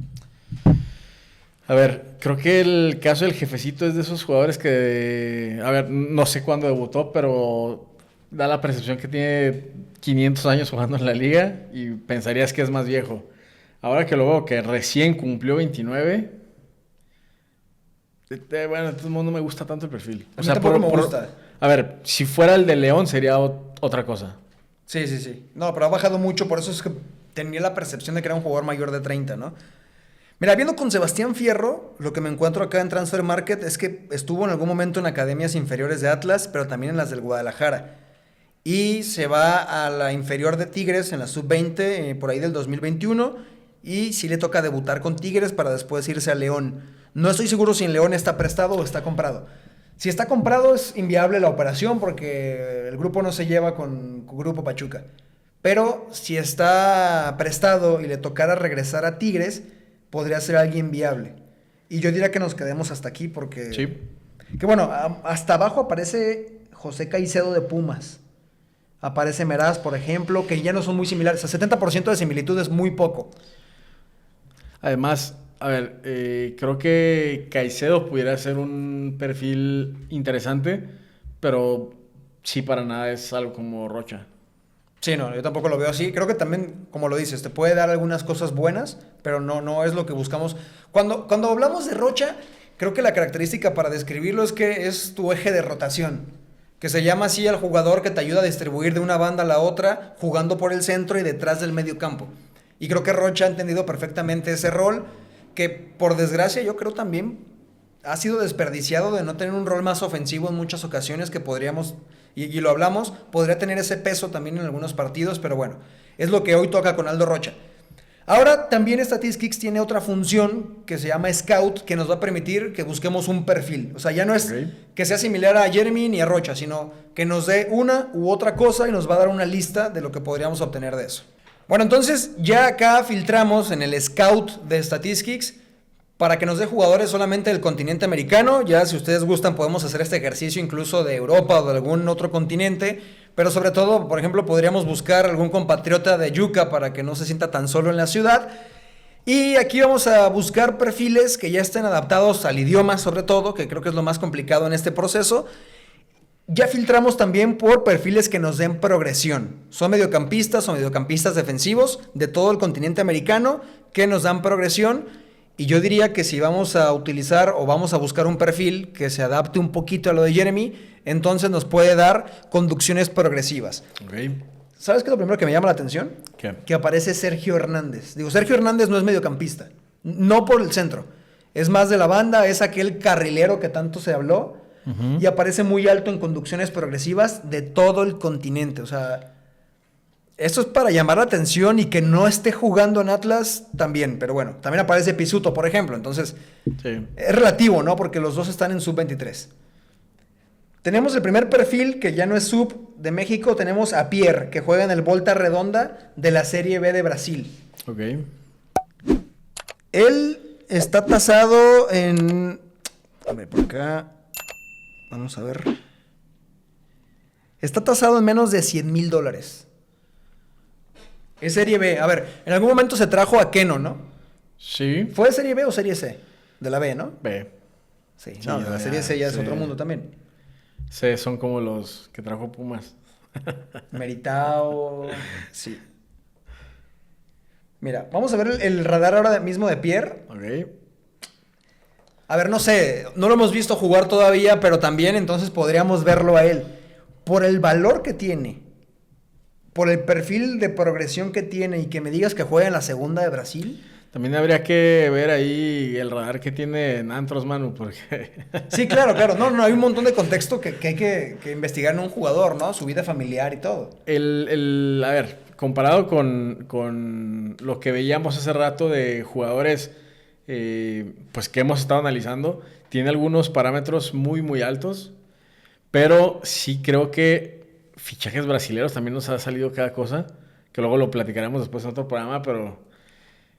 A ver, creo que el caso del jefecito es de esos jugadores que... A ver, no sé cuándo debutó, pero da la percepción que tiene 500 años jugando en la liga y pensarías que es más viejo. Ahora que lo veo que recién cumplió 29... Bueno, de todos modos no me gusta tanto el perfil. A mí tampoco me gusta. A ver, si fuera el de León sería otra cosa. Sí. No, pero ha bajado mucho, por eso es que tenía la percepción de que era un jugador mayor de 30, ¿no? Mira, viendo con Sebastián Fierro, lo que me encuentro acá en Transfer Market es que estuvo en algún momento en academias inferiores de Atlas, pero también en las del Guadalajara. Y se va a la inferior de Tigres en la sub-20 por ahí del 2021 y sí le toca debutar con Tigres para después irse a León. No estoy seguro si en León está prestado o está comprado. Si está comprado es inviable la operación porque el grupo no se lleva con Grupo Pachuca. Pero si está prestado y le tocara regresar a Tigres, podría ser alguien viable. Y yo diría que nos quedemos hasta aquí porque... Sí. Que bueno, hasta abajo aparece José Caicedo de Pumas. Aparece Meraz, por ejemplo, que ya no son muy similares. O sea, 70% de similitud es muy poco. Además, a ver, creo que Caicedo pudiera ser un perfil interesante, pero sí para nada es algo como Rocha. Sí, no, yo tampoco lo veo así. Creo que también, como lo dices, te puede dar algunas cosas buenas, pero no es lo que buscamos. Cuando hablamos de Rocha, creo que la característica para describirlo es que es tu eje de rotación, que se llama así al jugador que te ayuda a distribuir de una banda a la otra, jugando por el centro y detrás del medio campo. Y creo que Rocha ha entendido perfectamente ese rol, que por desgracia yo creo también ha sido desperdiciado de no tener un rol más ofensivo en muchas ocasiones que podríamos, y lo hablamos, podría tener ese peso también en algunos partidos, pero bueno, es lo que hoy toca con Aldo Rocha. Ahora también Statistics tiene otra función que se llama Scout, que nos va a permitir que busquemos un perfil. O sea, ya no es que sea similar a Jeremy ni a Rocha, sino que nos dé una u otra cosa y nos va a dar una lista de lo que podríamos obtener de eso. Bueno, entonces ya acá filtramos en el Scout de Statistics para que nos dé jugadores solamente del continente americano. Ya si ustedes gustan podemos hacer este ejercicio incluso de Europa o de algún otro continente. Pero sobre todo, por ejemplo, podríamos buscar algún compatriota de Yuca para que no se sienta tan solo en la ciudad. Y aquí vamos a buscar perfiles que ya estén adaptados al idioma, sobre todo, que creo que es lo más complicado en este proceso. Ya filtramos también por perfiles que nos den progresión. Son mediocampistas o mediocampistas defensivos de todo el continente americano que nos dan progresión. Y yo diría que si vamos a utilizar o vamos a buscar un perfil que se adapte un poquito a lo de Jeremy, entonces nos puede dar conducciones progresivas. Okay. ¿Sabes qué es lo primero que me llama la atención? ¿Qué? Que aparece Sergio Hernández. Digo, Sergio Hernández no es mediocampista, no por el centro. Es más de la banda, es aquel carrilero que tanto se habló. Uh-huh. Y aparece muy alto en conducciones progresivas de todo el continente. O sea, esto es para llamar la atención y que no esté jugando en Atlas también. Pero bueno, también aparece Pisuto, por ejemplo. Entonces, sí, es relativo, ¿no? Porque los dos están en sub-23. Tenemos el primer perfil, que ya no es sub de México. Tenemos a Pierre, que juega en el Volta Redonda de la Serie B de Brasil. Ok. Él está tasado en... A ver, por acá... Vamos a ver. Está tasado en menos de $100,000. Es Serie B. A ver, en algún momento se trajo a Keno, ¿no? Sí. ¿Fue de Serie B o Serie C? De la B, ¿no? B. Sí, no, la Serie C ya es otro mundo también. C son como los que trajo Pumas. Meritao. Sí. Mira, vamos a ver el radar ahora mismo de Pierre. Ok. A ver, no sé, no lo hemos visto jugar todavía, pero también entonces podríamos verlo a él. Por el valor que tiene, por el perfil de progresión que tiene y que me digas que juega en la segunda de Brasil. También habría que ver ahí el radar que tiene en Antros, Manu, porque... Sí, claro. No, hay un montón de contexto que hay que investigar en un jugador, ¿no? Su vida familiar y todo. A ver, comparado con lo que veíamos hace rato de jugadores... pues que hemos estado analizando, tiene algunos parámetros muy, muy altos, pero sí creo que fichajes brasileños también nos ha salido cada cosa, que luego lo platicaremos después en otro programa, pero,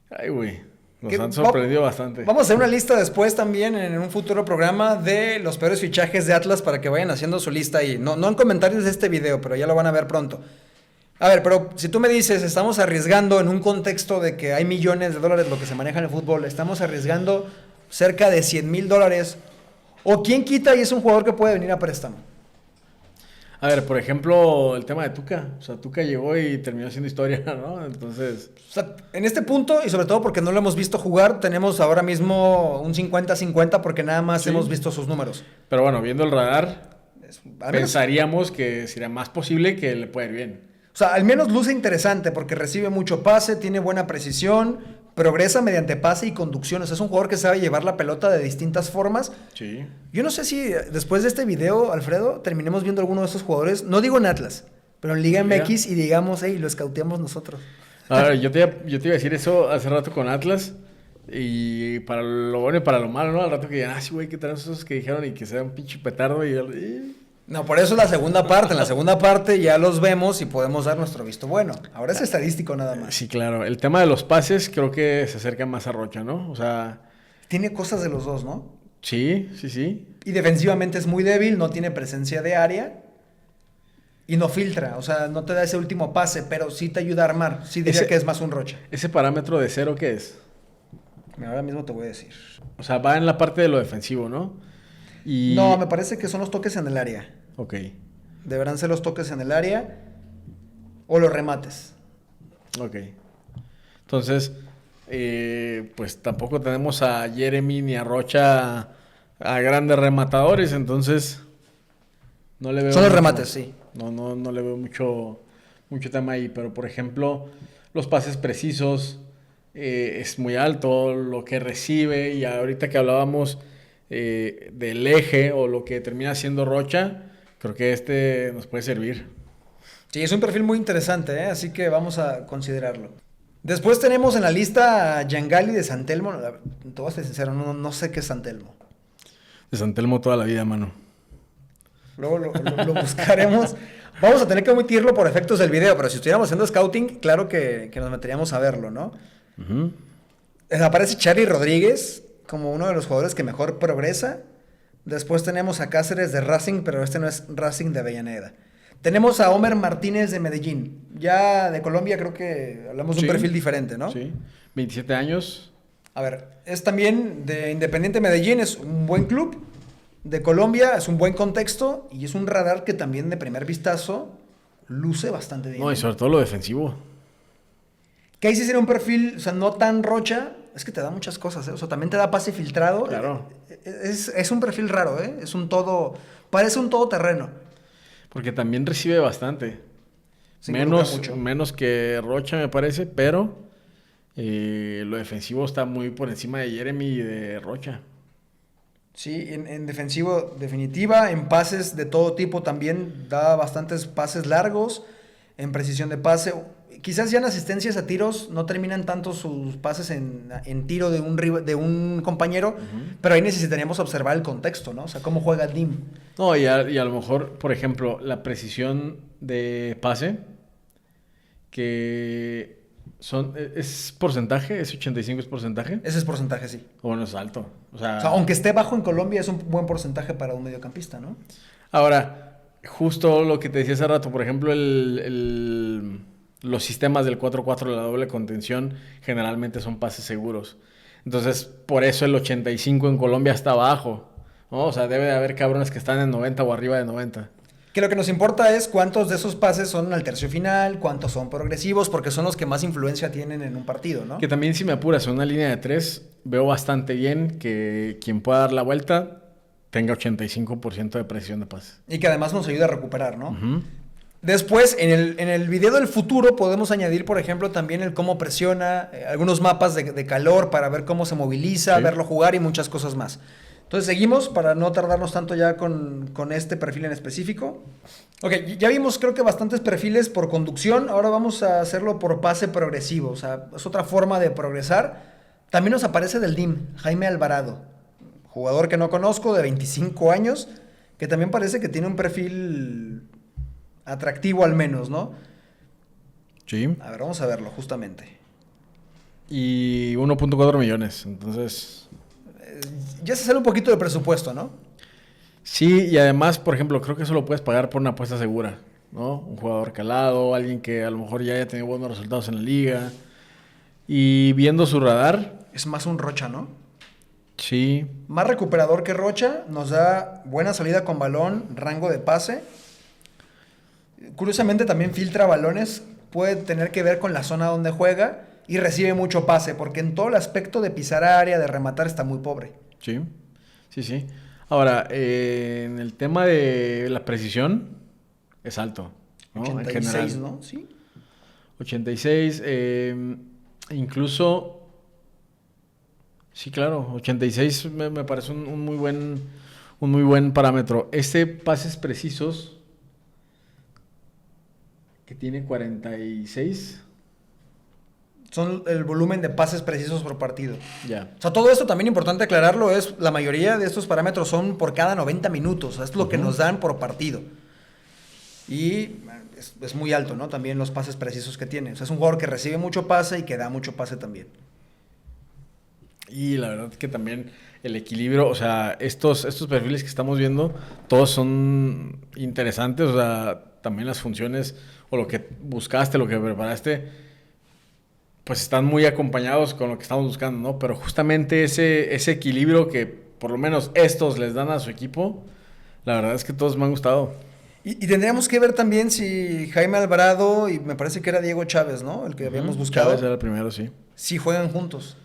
ay, güey, nos han sorprendido bastante. Vamos a hacer una lista después también en un futuro programa de los peores fichajes de Atlas para que vayan haciendo su lista ahí, no en comentarios de este video, pero ya lo van a ver pronto. A ver, pero si tú me dices, estamos arriesgando en un contexto de que hay millones de dólares lo que se maneja en el fútbol, estamos arriesgando cerca de $100,000, o quién quita y es un jugador que puede venir a préstamo. A ver, por ejemplo, el tema de Tuca. O sea, Tuca llegó y terminó haciendo historia, ¿no? Entonces... O sea, en este punto, y sobre todo porque no lo hemos visto jugar, tenemos ahora mismo un 50-50 porque nada más hemos visto sus números. Pero bueno, viendo el radar, pensaríamos que sería más posible que le pueda ir bien. O sea, al menos luce interesante porque recibe mucho pase, tiene buena precisión, progresa mediante pase y conducción. O sea, es un jugador que sabe llevar la pelota de distintas formas. Sí. Yo no sé si después de este video, Alfredo, terminemos viendo alguno de estos jugadores, no digo en Atlas, pero en Liga MX y digamos, hey, lo escauteamos nosotros. A ver, yo te iba a decir eso hace rato con Atlas. Y para lo bueno y para lo malo, ¿no? Al rato que digan, sí, güey, ¿qué tal esos que dijeron? Y que sea un pinche petardo No, por eso es la segunda parte. En la segunda parte ya los vemos y podemos dar nuestro visto bueno. Ahora es estadístico nada más. Sí, claro. El tema de los pases creo que se acerca más a Rocha, ¿no? O sea... Tiene cosas de los dos, ¿no? Sí, sí, sí. Y defensivamente es muy débil, no tiene presencia de área y no filtra. O sea, no te da ese último pase, pero sí te ayuda a armar. Sí diría que es más un Rocha. ¿Ese parámetro de 0 qué es? Ahora mismo te voy a decir. O sea, va en la parte de lo defensivo, ¿no? Y... No, me parece que son los toques en el área. Ok. Deberán ser los toques en el área o los remates. Ok. Entonces, pues tampoco tenemos a Jeremy ni a Rocha a grandes rematadores, entonces no le veo... Son los remates, sí. No le veo mucho tema ahí, pero por ejemplo, los pases precisos... es muy alto lo que recibe y ahorita que hablábamos del eje o lo que termina siendo Rocha, creo que este nos puede servir. Sí, es un perfil muy interesante, así que vamos a considerarlo. Después tenemos en la lista a Yangali de San Telmo. Te voy a ser sincero, no sé qué es San Telmo. De San Telmo toda la vida, mano. Luego lo buscaremos. Vamos a tener que omitirlo por efectos del video, pero si estuviéramos haciendo scouting, claro que nos meteríamos a verlo, ¿no? Uh-huh. Aparece Charly Rodríguez como uno de los jugadores que mejor progresa. Después tenemos a Cáceres de Racing, pero este no es Racing de Avellaneda. Tenemos a Homer Martínez de Medellín. Ya de Colombia creo que hablamos de un perfil diferente, ¿no? Sí, 27 años. A ver, es también de Independiente Medellín, es un buen club. De Colombia es un buen contexto y es un radar que también de primer vistazo luce bastante bien. No, y sobre todo lo defensivo. Que ahí sí sería un perfil, o sea, no tan Rocha, es que te da muchas cosas, ¿eh? O sea, también te da pase filtrado. Claro. Es un perfil raro, ¿eh? Es un todo, parece un todoterreno. Porque también recibe bastante. Se involucra mucho. Menos que Rocha, me parece, pero lo defensivo está muy por encima de Jeremy y de Rocha. Sí, en defensivo definitiva, en pases de todo tipo también da bastantes pases largos, en precisión de pase. Quizás ya en asistencias a tiros no terminan tanto sus pases en tiro de un compañero, pero ahí necesitaríamos observar el contexto, ¿no? O sea, cómo juega Dim. No, y a lo mejor, por ejemplo, la precisión de pase, que ¿es porcentaje? ¿Es 85 es porcentaje? Ese es porcentaje, sí. Bueno, es alto. O sea, aunque esté bajo en Colombia, es un buen porcentaje para un mediocampista, ¿no? Ahora, justo lo que te decía hace rato, por ejemplo, los sistemas del 4-4 de la doble contención generalmente son pases seguros. Entonces, por eso el 85 en Colombia está bajo, ¿no? O sea, debe de haber cabrones que están en 90 o arriba de 90. Que lo que nos importa es cuántos de esos pases son al tercio final, cuántos son progresivos, porque son los que más influencia tienen en un partido, ¿no? Que también si me apuras en una línea de 3, veo bastante bien que quien pueda dar la vuelta tenga 85% de precisión de pase. Y que además nos ayude a recuperar, ¿no? Uh-huh. Después, en el video del futuro podemos añadir, por ejemplo, también el cómo presiona, algunos mapas de calor para ver cómo se moviliza, sí, verlo jugar y muchas cosas más. Entonces seguimos para no tardarnos tanto ya con este perfil en específico. Ok, ya vimos creo que bastantes perfiles por conducción, ahora vamos a hacerlo por pase progresivo, o sea, es otra forma de progresar. También nos aparece del DIM, Jaime Alvarado, jugador que no conozco, de 25 años, que también parece que tiene un perfil atractivo al menos, ¿no? Sí. A ver, vamos a verlo justamente. Y 1.4 millones, entonces... Ya se sale un poquito de presupuesto, ¿no? Sí, y además, por ejemplo, creo que eso lo puedes pagar por una apuesta segura, ¿no? Un jugador calado, alguien que a lo mejor ya haya tenido buenos resultados en la liga. Y viendo su radar... Es más un Rocha, ¿no? Sí. Más recuperador que Rocha, nos da buena salida con balón, rango de pase. Curiosamente también filtra balones, puede tener que ver con la zona donde juega y recibe mucho pase, porque en todo el aspecto de pisar área, de rematar, está muy pobre. Sí, sí, sí. Ahora, en el tema de la precisión, es alto, ¿no? 86, en general. ¿no? Sí. 86, incluso Sí, claro, 86 me parece un muy buen parámetro. Pases precisos, que tiene 46. Son el volumen de pases precisos por partido. Ya. O sea, todo esto también importante aclararlo, la mayoría de estos parámetros son por cada 90 minutos. O sea, es lo que nos dan por partido. Y es muy alto, ¿no? También los pases precisos que tiene. O sea, es un jugador que recibe mucho pase y que da mucho pase también. Y la verdad que también el equilibrio, o sea, estos perfiles que estamos viendo, todos son interesantes. O sea, también las funciones o lo que buscaste, lo que preparaste, pues están muy acompañados con lo que estamos buscando, ¿no? Pero justamente ese equilibrio que por lo menos estos les dan a su equipo, la verdad es que todos me han gustado. Y tendríamos que ver también si Jaime Alvarado y me parece que era Diego Chávez, ¿no? El que habíamos buscado. Chávez era el primero, sí. Si juegan juntos.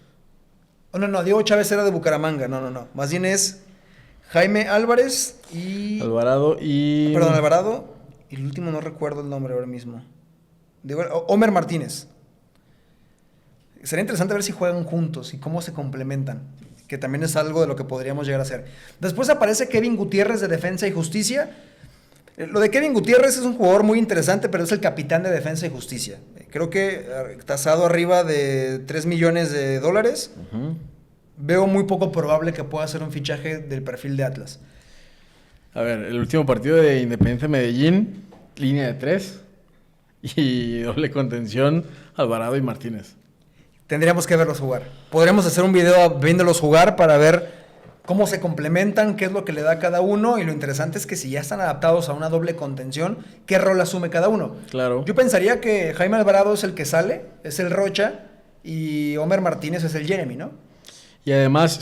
Oh, no, Diego Chávez era de Bucaramanga. No. Más bien es Jaime Álvarez y... Alvarado y... Perdón, Alvarado. Y el último no recuerdo el nombre ahora mismo. Homer Martínez. Sería interesante ver si juegan juntos y cómo se complementan. Que también es algo de lo que podríamos llegar a hacer. Después aparece Kevin Gutiérrez de Defensa y Justicia. Lo de Kevin Gutiérrez es un jugador muy interesante, pero es el capitán de Defensa y Justicia. Creo que tasado arriba de $3 millones. Uh-huh. Veo muy poco probable que pueda ser un fichaje del perfil de Atlas. A ver, el último partido de Independiente Medellín, línea de 3 y doble contención, Alvarado y Martínez. Tendríamos que verlos jugar. Podríamos hacer un video viéndolos jugar para ver cómo se complementan, qué es lo que le da a cada uno, y lo interesante es que si ya están adaptados a una doble contención, ¿qué rol asume cada uno? Claro. Yo pensaría que Jaime Alvarado es el que sale, es el Rocha, y Homer Martínez es el Jeremy, ¿no? Y además,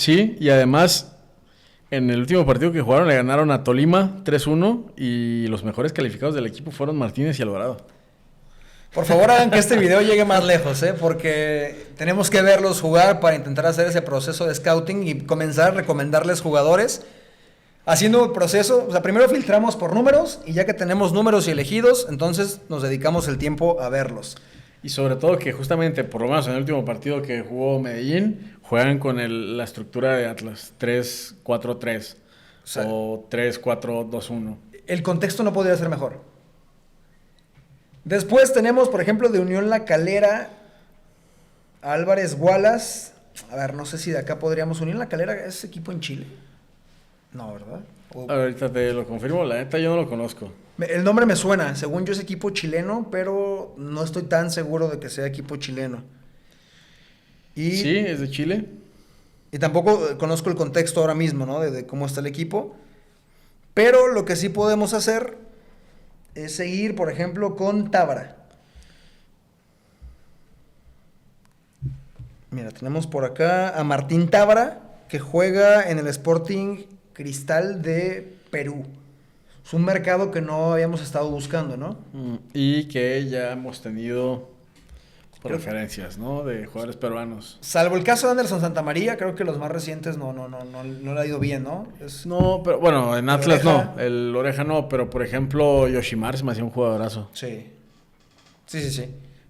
en el último partido que jugaron le ganaron a Tolima 3-1 y los mejores calificados del equipo fueron Martínez y Alvarado. Por favor, hagan que este video llegue más lejos, porque tenemos que verlos jugar para intentar hacer ese proceso de scouting y comenzar a recomendarles jugadores. Haciendo el proceso, o sea, primero filtramos por números y ya que tenemos números y elegidos, entonces nos dedicamos el tiempo a verlos. Y sobre todo que justamente, por lo menos en el último partido que jugó Medellín, juegan con la estructura de Atlas, 3-4-3 o 3-4-2-1. El contexto no podría ser mejor. Después tenemos, por ejemplo, de Unión La Calera, Álvarez Wallace. A ver, no sé si de acá podríamos... ¿Unión La Calera es equipo en Chile? No, ¿verdad? Ahorita te lo confirmo, la neta yo no lo conozco. El nombre me suena, según yo es equipo chileno, pero no estoy tan seguro de que sea equipo chileno. Sí, es de Chile. Y tampoco conozco el contexto ahora mismo, ¿no? De cómo está el equipo. Pero lo que sí podemos hacer es seguir, por ejemplo, con Tábara. Mira, tenemos por acá a Martín Tábara, que juega en el Sporting Cristal de Perú. Es un mercado que no habíamos estado buscando, ¿no? Y que ya hemos tenido referencias, ¿no? De jugadores peruanos. Salvo el caso de Anderson Santamaría, creo que los más recientes no le ha ido bien, ¿no? No, pero bueno, en Atlas Oreja. no. El Oreja no, pero por ejemplo, Yoshimar se me hacía un jugadorazo. Sí.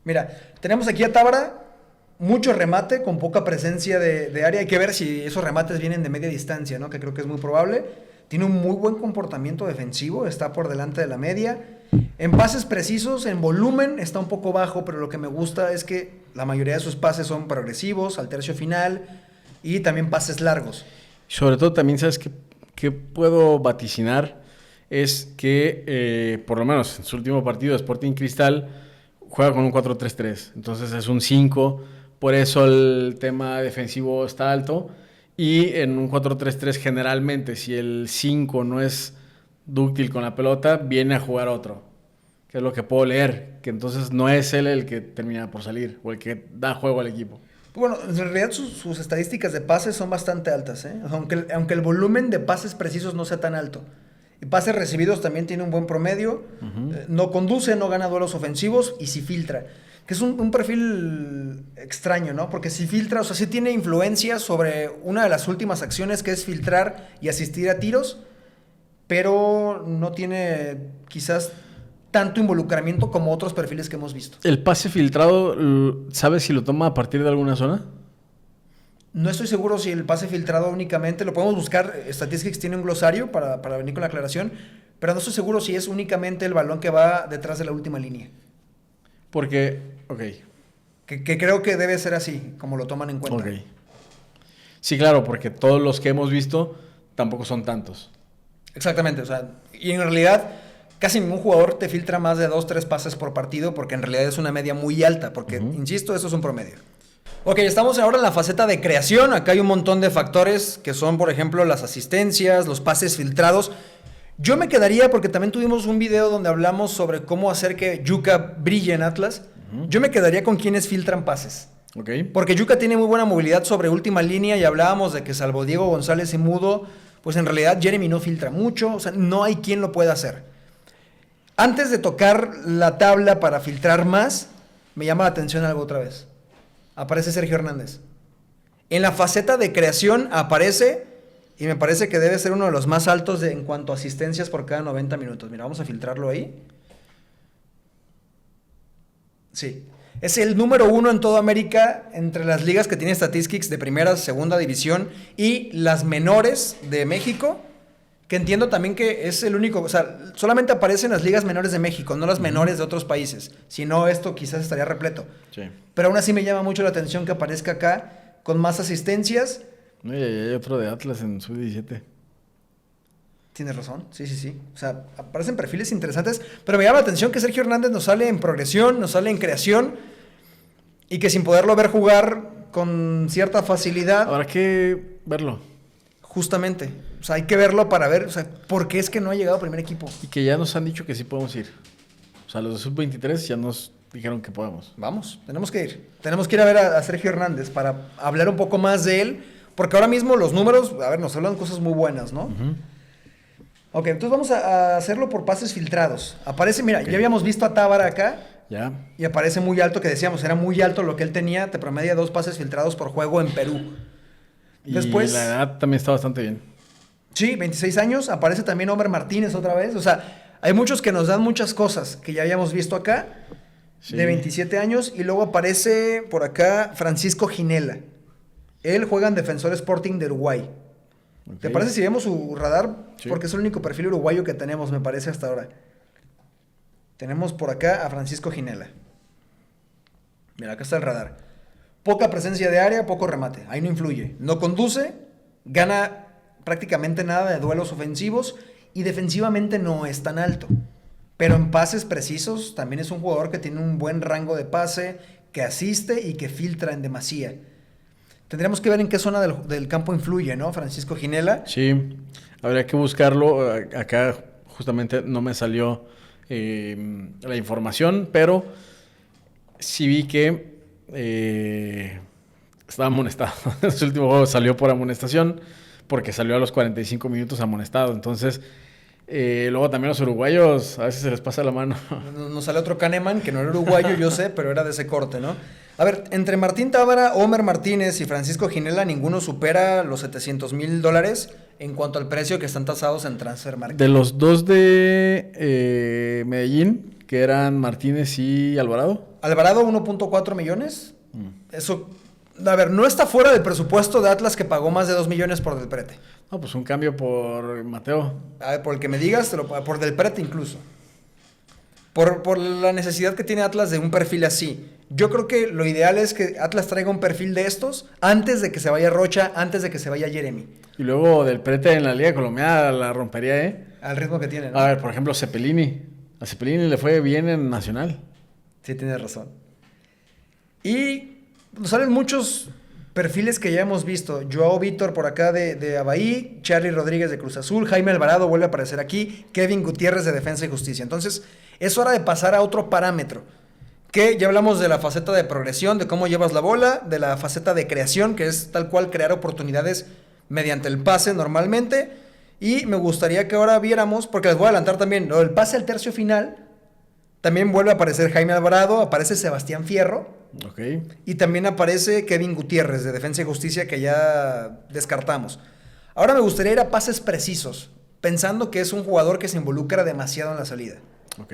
Mira, tenemos aquí a Tábara, mucho remate, con poca presencia de área. Hay que ver si esos remates vienen de media distancia, ¿no? Que creo que es muy probable. Tiene un muy buen comportamiento defensivo, está por delante de la media. En pases precisos, en volumen, está un poco bajo, pero lo que me gusta es que la mayoría de sus pases son progresivos, al tercio final, y también pases largos. Sobre todo también, ¿sabes qué puedo vaticinar? Es que, por lo menos en su último partido, Sporting Cristal juega con un 4-3-3. Entonces es un 5, por eso el tema defensivo está alto. Y en un 4-3-3 generalmente, si el 5 no es dúctil con la pelota, viene a jugar otro. Que es lo que puedo leer. Que entonces no es él el que termina por salir o el que da juego al equipo. Bueno, en realidad sus estadísticas de pases son bastante altas, aunque el volumen de pases precisos no sea tan alto. Y pases recibidos también tiene un buen promedio. Uh-huh. No conduce, no gana duelos ofensivos y sí filtra. Que es un perfil extraño, ¿no? Porque si filtra, o sea, sí tiene influencia sobre una de las últimas acciones, que es filtrar y asistir a tiros, pero no tiene quizás tanto involucramiento como otros perfiles que hemos visto. ¿El pase filtrado, sabes si lo toma a partir de alguna zona? No estoy seguro si el pase filtrado únicamente, lo podemos buscar, Statistics tiene un glosario para venir con la aclaración, pero no estoy seguro si es únicamente el balón que va detrás de la última línea. Porque, ok. Que creo que debe ser así, como lo toman en cuenta. Ok. Sí, claro, porque todos los que hemos visto tampoco son tantos. Exactamente, o sea, y en realidad casi ningún jugador te filtra más de 2-3 pases por partido porque en realidad es una media muy alta, porque, insisto, eso es un promedio. Ok, estamos ahora en la faceta de creación. Acá hay un montón de factores que son, por ejemplo, las asistencias, los pases filtrados. Yo me quedaría, porque también tuvimos un video donde hablamos sobre cómo hacer que Yuka brille en Atlas. Yo me quedaría con quienes filtran pases. Ok. Porque Yuka tiene muy buena movilidad sobre última línea y hablábamos de que salvo Diego González y Mudo, pues en realidad Jeremy no filtra mucho, o sea, no hay quien lo pueda hacer. Antes de tocar la tabla para filtrar más, me llama la atención algo otra vez. Aparece Sergio Hernández. En la faceta de creación aparece, y me parece que debe ser uno de los más altos en cuanto a asistencias por cada 90 minutos. Mira, vamos a filtrarlo ahí. Sí. Es el número 1 en toda América entre las ligas que tiene Statistics de primera, segunda división y las menores de México, que entiendo también que es el único, o sea, solamente aparece en las ligas menores de México, no las menores de otros países. Si no, esto quizás estaría repleto. Sí. Pero aún así me llama mucho la atención que aparezca acá con más asistencias. No, y hay otro de Atlas en sub-17. Tienes razón, sí. O sea, aparecen perfiles interesantes, pero me llama la atención que Sergio Hernández nos sale en progresión, nos sale en creación, y que sin poderlo ver jugar con cierta facilidad... Habrá que verlo. Justamente. O sea, hay que verlo para ver, o sea, por qué es que no ha llegado a primer equipo. Y que ya nos han dicho que sí podemos ir. O sea, los de sub-23 ya nos dijeron que podemos. Vamos, tenemos que ir. Tenemos que ir a ver a Sergio Hernández para hablar un poco más de él, porque ahora mismo los números, a ver, nos hablan cosas muy buenas, ¿no? Ok, entonces vamos a hacerlo por pases filtrados. Aparece, mira, ya habíamos visto a Tábara acá. Ya. Y aparece muy alto, que decíamos, era muy alto lo que él tenía, te promedia 2 pases filtrados por juego en Perú. Después, y la edad también está bastante bien. Sí, 26 años, aparece también Homer Martínez otra vez, o sea, hay muchos que nos dan muchas cosas que ya habíamos visto acá, Sí. de 27 años, y luego aparece por acá Francisco Ginela. Él juega en Defensor Sporting de Uruguay. Ok. ¿Te parece si vemos su radar? Sí. Porque es el único perfil uruguayo que tenemos, me parece, hasta ahora. Tenemos por acá a Francisco Ginela. Mira, acá está el radar. Poca presencia de área, poco remate. Ahí no influye. No conduce, gana prácticamente nada de duelos ofensivos y defensivamente no es tan alto. Pero en pases precisos también es un jugador que tiene un buen rango de pase, que asiste y que filtra en demasía. Tendríamos que ver en qué zona del campo influye, ¿no? Francisco Ginela. Sí, habría que buscarlo. Acá justamente no me salió la información, pero sí vi que estaba amonestado. En su último juego salió por amonestación porque salió a los 45 minutos amonestado. Entonces, luego también los uruguayos a veces se les pasa la mano. Nos sale otro Kahneman, que no era uruguayo, yo sé, pero era de ese corte, ¿no? A ver, entre Martín Tábara, Homer Martínez y Francisco Ginela, ninguno supera los $700,000 en cuanto al precio que están tasados en Transfer Market. De los dos de Medellín, que eran Martínez y Alvarado. Alvarado, 1.4 millones. Eso, a ver, no está fuera del presupuesto de Atlas, que pagó más de 2 millones por Del Prete. No, pues un cambio por Mateo. A ver, por el que me digas, por Del Prete incluso. Por la necesidad que tiene Atlas de un perfil así. Yo creo que lo ideal es que Atlas traiga un perfil de estos antes de que se vaya Rocha, antes de que se vaya Jeremy. Y luego Del Prete en la Liga Colombiana la rompería, ¿eh? Al ritmo que tiene, ¿no? A ver, por ejemplo, Cepelini. A Cepelini le fue bien en Nacional. Sí, tienes razón. Y nos salen muchos perfiles que ya hemos visto. Joao Víctor por acá de Avaí, Charlie Rodríguez de Cruz Azul, Jaime Alvarado vuelve a aparecer aquí, Kevin Gutiérrez de Defensa y Justicia. Entonces, es hora de pasar a otro parámetro. Que ya hablamos de la faceta de progresión, de cómo llevas la bola, de la faceta de creación, que es tal cual crear oportunidades mediante el pase normalmente. Y me gustaría que ahora viéramos, porque les voy a adelantar también, lo del pase al tercio final. También vuelve a aparecer Jaime Alvarado, aparece Sebastián Fierro. Ok. Y también aparece Kevin Gutiérrez de Defensa y Justicia, que ya descartamos. Ahora me gustaría ir a pases precisos, pensando que es un jugador que se involucra demasiado en la salida. Ok.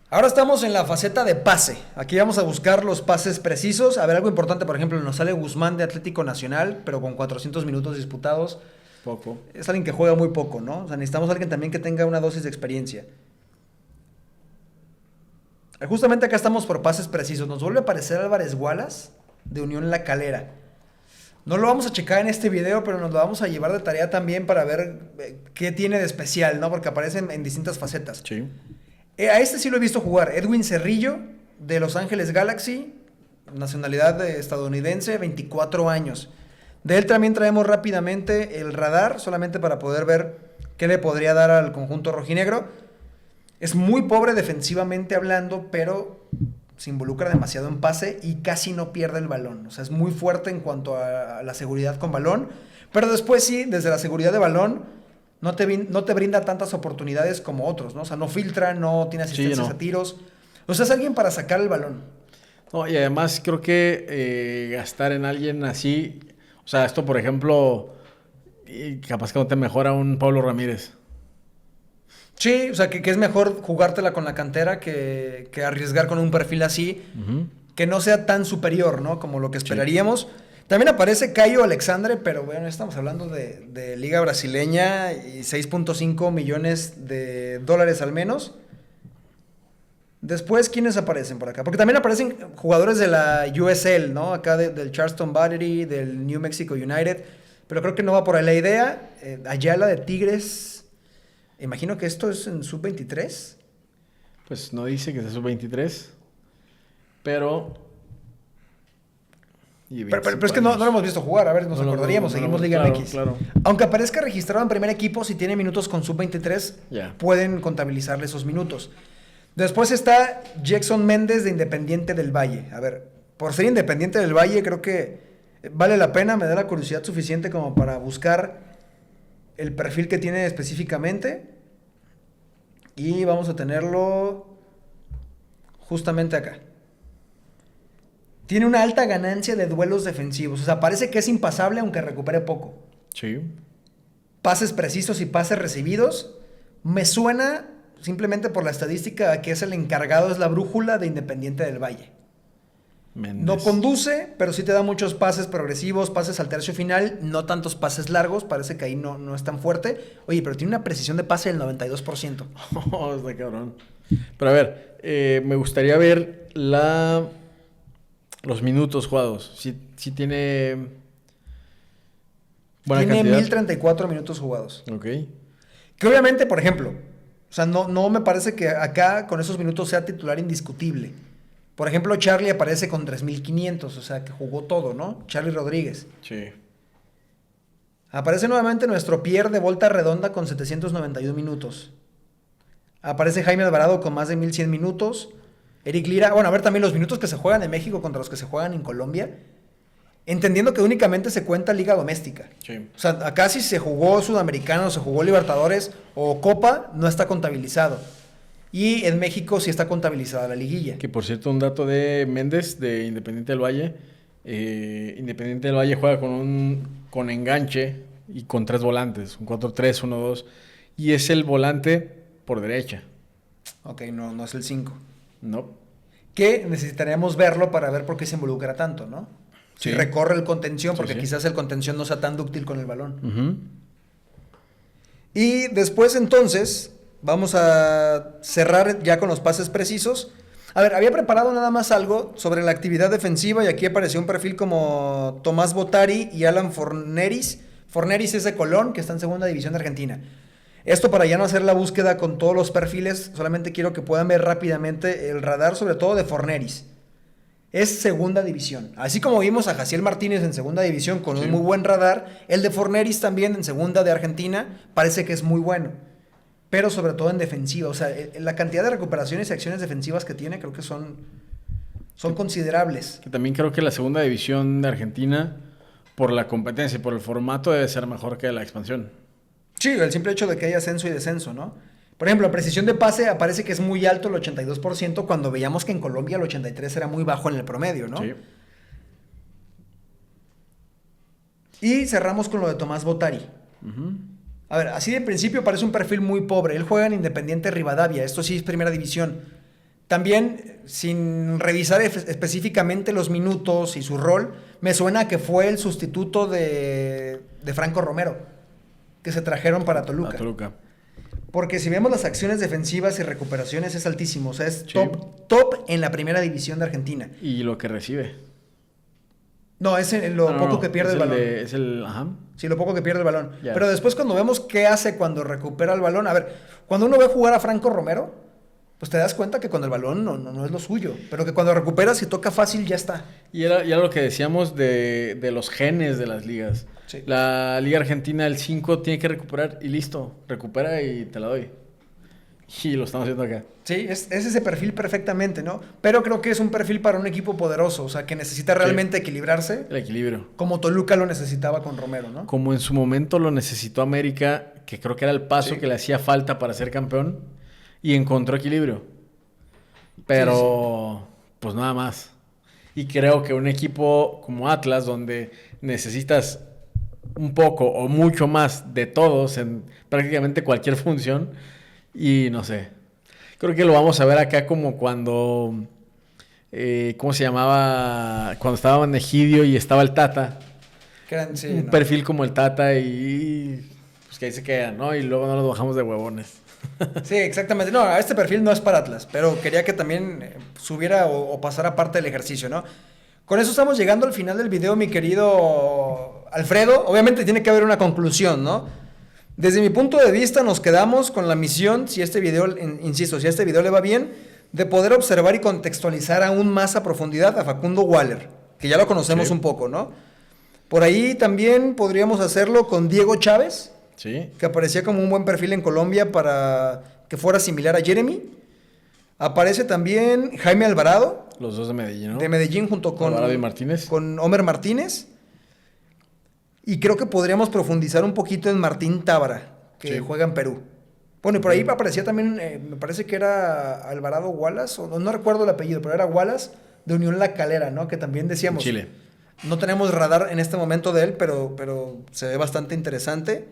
Ahora estamos en la faceta de pase. Aquí vamos a buscar los pases precisos. A ver, algo importante, por ejemplo, nos sale Guzmán de Atlético Nacional, pero con 400 minutos disputados. Poco. Es alguien que juega muy poco, ¿no? O sea, necesitamos a alguien también que tenga una dosis de experiencia. Justamente acá estamos por pases precisos. Nos vuelve a aparecer Álvarez Wallace de Unión La Calera. No lo vamos a checar en este video, pero nos lo vamos a llevar de tarea también para ver qué tiene de especial, ¿no? Porque aparecen en distintas facetas. Sí. A este sí lo he visto jugar. Edwin Cerrillo, de Los Ángeles Galaxy, nacionalidad estadounidense, 24 años. De él también traemos rápidamente el radar, solamente para poder ver qué le podría dar al conjunto rojinegro. Es muy pobre defensivamente hablando, pero se involucra demasiado en pase y casi no pierde el balón. O sea, es muy fuerte en cuanto a la seguridad con balón, pero después sí, desde la seguridad de balón, no te brinda tantas oportunidades como otros, ¿no? O sea, no filtra, no tiene asistencias a tiros. O sea, es alguien para sacar el balón. No, y además creo que gastar en alguien así, o sea, esto por ejemplo, capaz que no te mejora un Pablo Ramírez. Sí, o sea, que es mejor jugártela con la cantera que arriesgar con un perfil así, que no sea tan superior, ¿no? Como lo que esperaríamos. Sí. También aparece Caio Alexandre, pero bueno, estamos hablando de Liga Brasileña y 6.5 millones de dólares al menos. Después, ¿quiénes aparecen por acá? Porque también aparecen jugadores de la USL, ¿no? Acá del Charleston Battery, del New Mexico United, pero creo que no va por ahí la idea. Ayala de Tigres, imagino que esto es en sub-23. Pues no dice que sea sub-23, pero... Pero es que no lo hemos visto jugar, a ver, nos acordaríamos, seguimos Liga MX. Claro. Aunque aparezca registrado en primer equipo, si tiene minutos con sub-23, pueden contabilizarle esos minutos. Después está Jackson Méndez de Independiente del Valle. A ver, por ser Independiente del Valle, creo que vale la pena, me da la curiosidad suficiente como para buscar el perfil que tiene específicamente. Y vamos a tenerlo justamente acá. Tiene una alta ganancia de duelos defensivos. O sea, parece que es impasable aunque recupere poco. Sí. Pases precisos y pases recibidos. Me suena, simplemente por la estadística, que es el encargado, es la brújula de Independiente del Valle. Méndez. No conduce, pero sí te da muchos pases progresivos, pases al tercio final, no tantos pases largos. Parece que ahí no es tan fuerte. Oye, pero tiene una precisión de pase del 92%. Oh, está cabrón. Pero a ver, me gustaría ver los minutos jugados. Si tiene buena cantidad. Tiene 1034 minutos jugados. Ok. Que obviamente, por ejemplo, o sea, no me parece que acá con esos minutos sea titular indiscutible. Por ejemplo, Charlie aparece con 3500, o sea, que jugó todo, ¿no? Charlie Rodríguez. Sí. Aparece nuevamente nuestro Pierre de Volta Redonda con 791 minutos. Aparece Jaime Alvarado con más de 1100 minutos. Eric Lira, bueno, a ver también los minutos que se juegan en México contra los que se juegan en Colombia, entendiendo que únicamente se cuenta Liga Doméstica. Sí. O sea, acá si se jugó Sudamericano, se jugó Libertadores o Copa, no está contabilizado. Y en México sí está contabilizada la liguilla. Que por cierto, un dato de Méndez, de Independiente del Valle. Independiente del Valle juega con enganche y con 3 volantes, un 4-3, 1-2. Y es el volante por derecha. Ok, no es el 5. No. Que necesitaríamos verlo para ver por qué se involucra tanto, ¿no? Sí. Si recorre el contención, porque sí. quizás el contención no sea tan dúctil con el balón. Uh-huh. Y después entonces vamos a cerrar ya con los pases precisos. A ver, había preparado nada más algo sobre la actividad defensiva y aquí apareció un perfil como Tomás Botari y Alan Forneris. Forneris es de Colón, que está en segunda división de Argentina. Esto para ya no hacer la búsqueda con todos los perfiles, solamente quiero que puedan ver rápidamente el radar, sobre todo de Forneris. Es segunda división. Así como vimos a Jaciel Martínez en segunda división con un muy buen radar, el de Forneris también en segunda de Argentina parece que es muy bueno. Pero sobre todo en defensiva. O sea, la cantidad de recuperaciones y acciones defensivas que tiene creo que son considerables. Que también creo que la segunda división de Argentina, por la competencia y por el formato, debe ser mejor que la expansión. Sí, el simple hecho de que haya ascenso y descenso, ¿no? Por ejemplo, la precisión de pase aparece que es muy alto, el 82%, cuando veíamos que en Colombia el 83% era muy bajo en el promedio, ¿no? Sí. Y cerramos con lo de Tomás Botari. Uh-huh. A ver, así de principio parece un perfil muy pobre. Él juega en Independiente Rivadavia, esto sí es primera división. También, sin revisar específicamente los minutos y su rol, me suena que fue el sustituto de Franco Romero, que se trajeron para Toluca. A Toluca. Porque si vemos las acciones defensivas y recuperaciones es altísimo. O sea, es Sí. top en la primera división de Argentina. Y lo que recibe. No, es lo No, poco no, que pierde es el balón. Es el... Ajá. Sí, lo poco que pierde el balón. Ya. Pero después cuando vemos qué hace cuando recupera el balón... A ver, cuando uno ve jugar a Franco Romero, pues te das cuenta que con el balón no es lo suyo. Pero que cuando recupera, si toca fácil, ya está. Y era lo que decíamos de los genes de las ligas. Sí. La Liga Argentina, el 5 tiene que recuperar y listo. Recupera y te la doy. Y lo estamos haciendo acá. Sí, es ese perfil perfectamente, ¿no? Pero creo que es un perfil para un equipo poderoso. O sea, que necesita realmente equilibrarse. El equilibrio. Como Toluca lo necesitaba con Romero, ¿no? Como en su momento lo necesitó América, que creo que era el paso Sí. que le hacía falta para ser campeón, y encontró equilibrio. Pero, pues nada más. Y creo que un equipo como Atlas, donde necesitas un poco o mucho más de todos en prácticamente cualquier función, y no sé. Creo que lo vamos a ver acá como cuando, ¿cómo se llamaba? Cuando estaba Egidio y estaba el Tata. Sí, Un ¿no? perfil como el Tata y pues que ahí se quedan, ¿no? Y luego no los bajamos de huevones. Sí, exactamente. No, este perfil no es para Atlas, pero quería que también subiera o pasara parte del ejercicio, ¿no? Con eso estamos llegando al final del video, mi querido Alfredo. Obviamente tiene que haber una conclusión, ¿no? Desde mi punto de vista nos quedamos con la misión, si este video, insisto, si a este video le va bien, de poder observar y contextualizar aún más a profundidad a Facundo Waller, que ya lo conocemos Sí. un poco, ¿no? Por ahí también podríamos hacerlo con Diego Chávez, Sí. que aparecía como un buen perfil en Colombia para que fuera similar a Jeremy. Aparece también Jaime Alvarado, Los dos de Medellín, ¿no? de Medellín, junto con, Alvarado y Martínez. con Homer Martínez. Y creo que podríamos profundizar un poquito en Martín Tábara, que Sí. juega en Perú. Bueno, y por ahí aparecía también, me parece que era Alvarado Wallace, o no recuerdo el apellido, pero era Wallace de Unión La Calera, ¿no? Que también decíamos. Chile. No tenemos radar en este momento de él, pero se ve bastante interesante.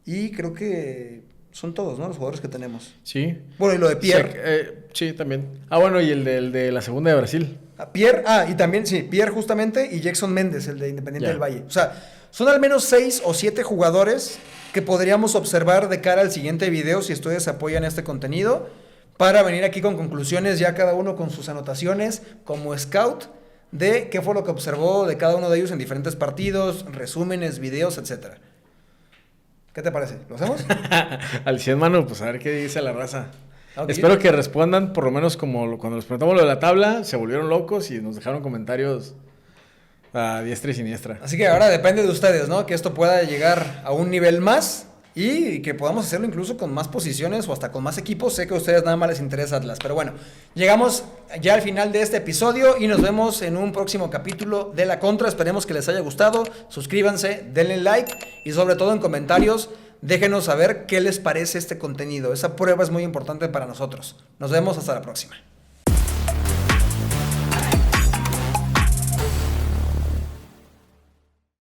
Y creo que son todos, ¿no? Los jugadores que tenemos. Sí. Bueno, y lo de Pierre. Sí, también. Ah, bueno, y el de la segunda de Brasil. Pierre, y también, sí, Pierre justamente, y Jackson Méndez, el de Independiente Ya. del Valle. O sea, son al menos 6 o 7 jugadores que podríamos observar de cara al siguiente video si ustedes apoyan este contenido, para venir aquí con conclusiones, ya cada uno con sus anotaciones como scout, de qué fue lo que observó de cada uno de ellos en diferentes partidos, resúmenes, videos, etcétera. ¿Qué te parece? ¿Lo hacemos? Al 100, mano, pues a ver qué dice la raza. Ok. Espero que respondan, por lo menos como cuando les preguntamos lo de la tabla, se volvieron locos y nos dejaron comentarios a diestra y siniestra. Así que ahora depende de ustedes, ¿no? Que esto pueda llegar a un nivel más y que podamos hacerlo incluso con más posiciones o hasta con más equipos. Sé que a ustedes nada más les interesa Atlas, pero bueno, llegamos ya al final de este episodio y nos vemos en un próximo capítulo de La Contra. Esperemos que les haya gustado. Suscríbanse, denle like y sobre todo en comentarios déjenos saber qué les parece este contenido. Esa prueba es muy importante para nosotros. Nos vemos hasta la próxima.